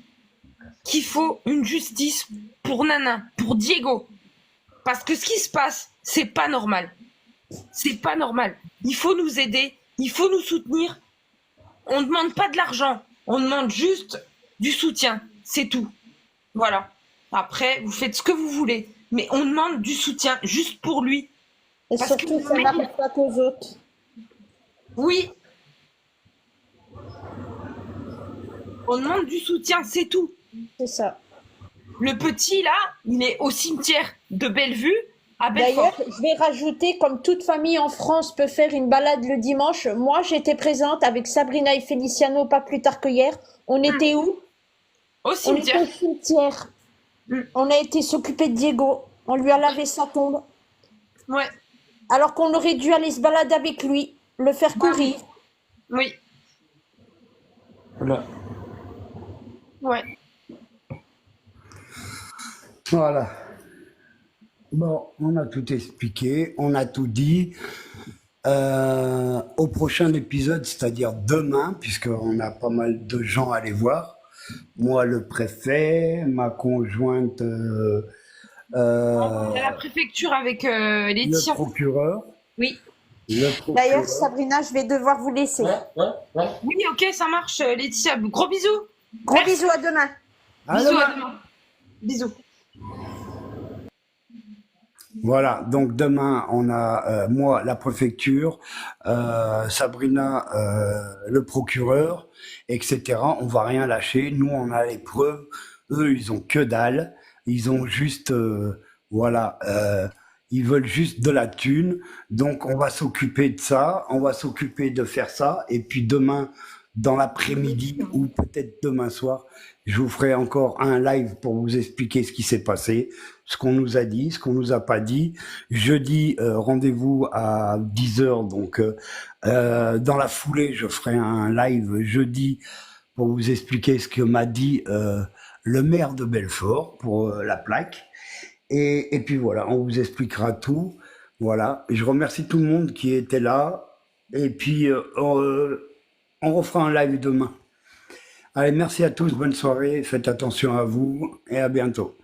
qu'il faut une justice pour Nana, pour Diego. Parce que ce qui se passe, c'est pas normal. C'est pas normal. Il faut nous aider, il faut nous soutenir. On ne demande pas de l'argent, on demande juste du soutien, c'est tout. Voilà. Après, vous faites ce que vous voulez, mais on demande du soutien juste pour lui. Et Parce surtout, que- ça n'arrive pas qu'aux autres. Oui. On demande du soutien, c'est tout. C'est ça. Le petit, là, il est au cimetière de Bellevue, à Belfort. D'ailleurs, je vais rajouter, comme toute famille en France peut faire une balade le dimanche, moi j'étais présente avec Sabrina et Feliciano pas plus tard que hier. On était où? Au On cimetière. était au cimetière. Mm. On a été s'occuper de Diego. On lui a lavé sa tombe. Ouais, Alors qu'on aurait dû aller se balader avec lui, le faire courir. oui, Voilà. ouais. Voilà. Bon, on a tout expliqué, on a tout dit. Au prochain épisode, c'est-à-dire demain, puisqu'on a pas mal de gens à aller voir. Moi, le préfet, ma conjointe, Il y a la préfecture avec le Laetitia. procureur. Oui. Le D'ailleurs, procureur. Sabrina, je vais devoir vous laisser. Oui, ok, ça marche, Laetitia. Gros bisous. Gros Merci. bisous, à demain. À Bisous, demain. à demain. Bisous. Voilà, donc demain, on a moi, la préfecture, Sabrina, le procureur, etc. On va rien lâcher. Nous, on a les preuves. Eux, ils ont que dalle. Ils ont juste, voilà, ils veulent juste de la thune. Donc, on va s'occuper de ça. On va s'occuper de faire ça. Et puis demain, dans l'après-midi ou peut-être demain soir, je vous ferai encore un live pour vous expliquer ce qui s'est passé, ce qu'on nous a dit, ce qu'on nous a pas dit. Jeudi, rendez-vous à 10h. Donc, dans la foulée, je ferai un live jeudi pour vous expliquer ce que m'a dit le maire de Belfort pour la plaque. Et puis voilà, on vous expliquera tout. Voilà. Je remercie tout le monde qui était là. Et puis, on refera un live demain. Allez, merci à tous, bonne soirée, faites attention à vous et à bientôt.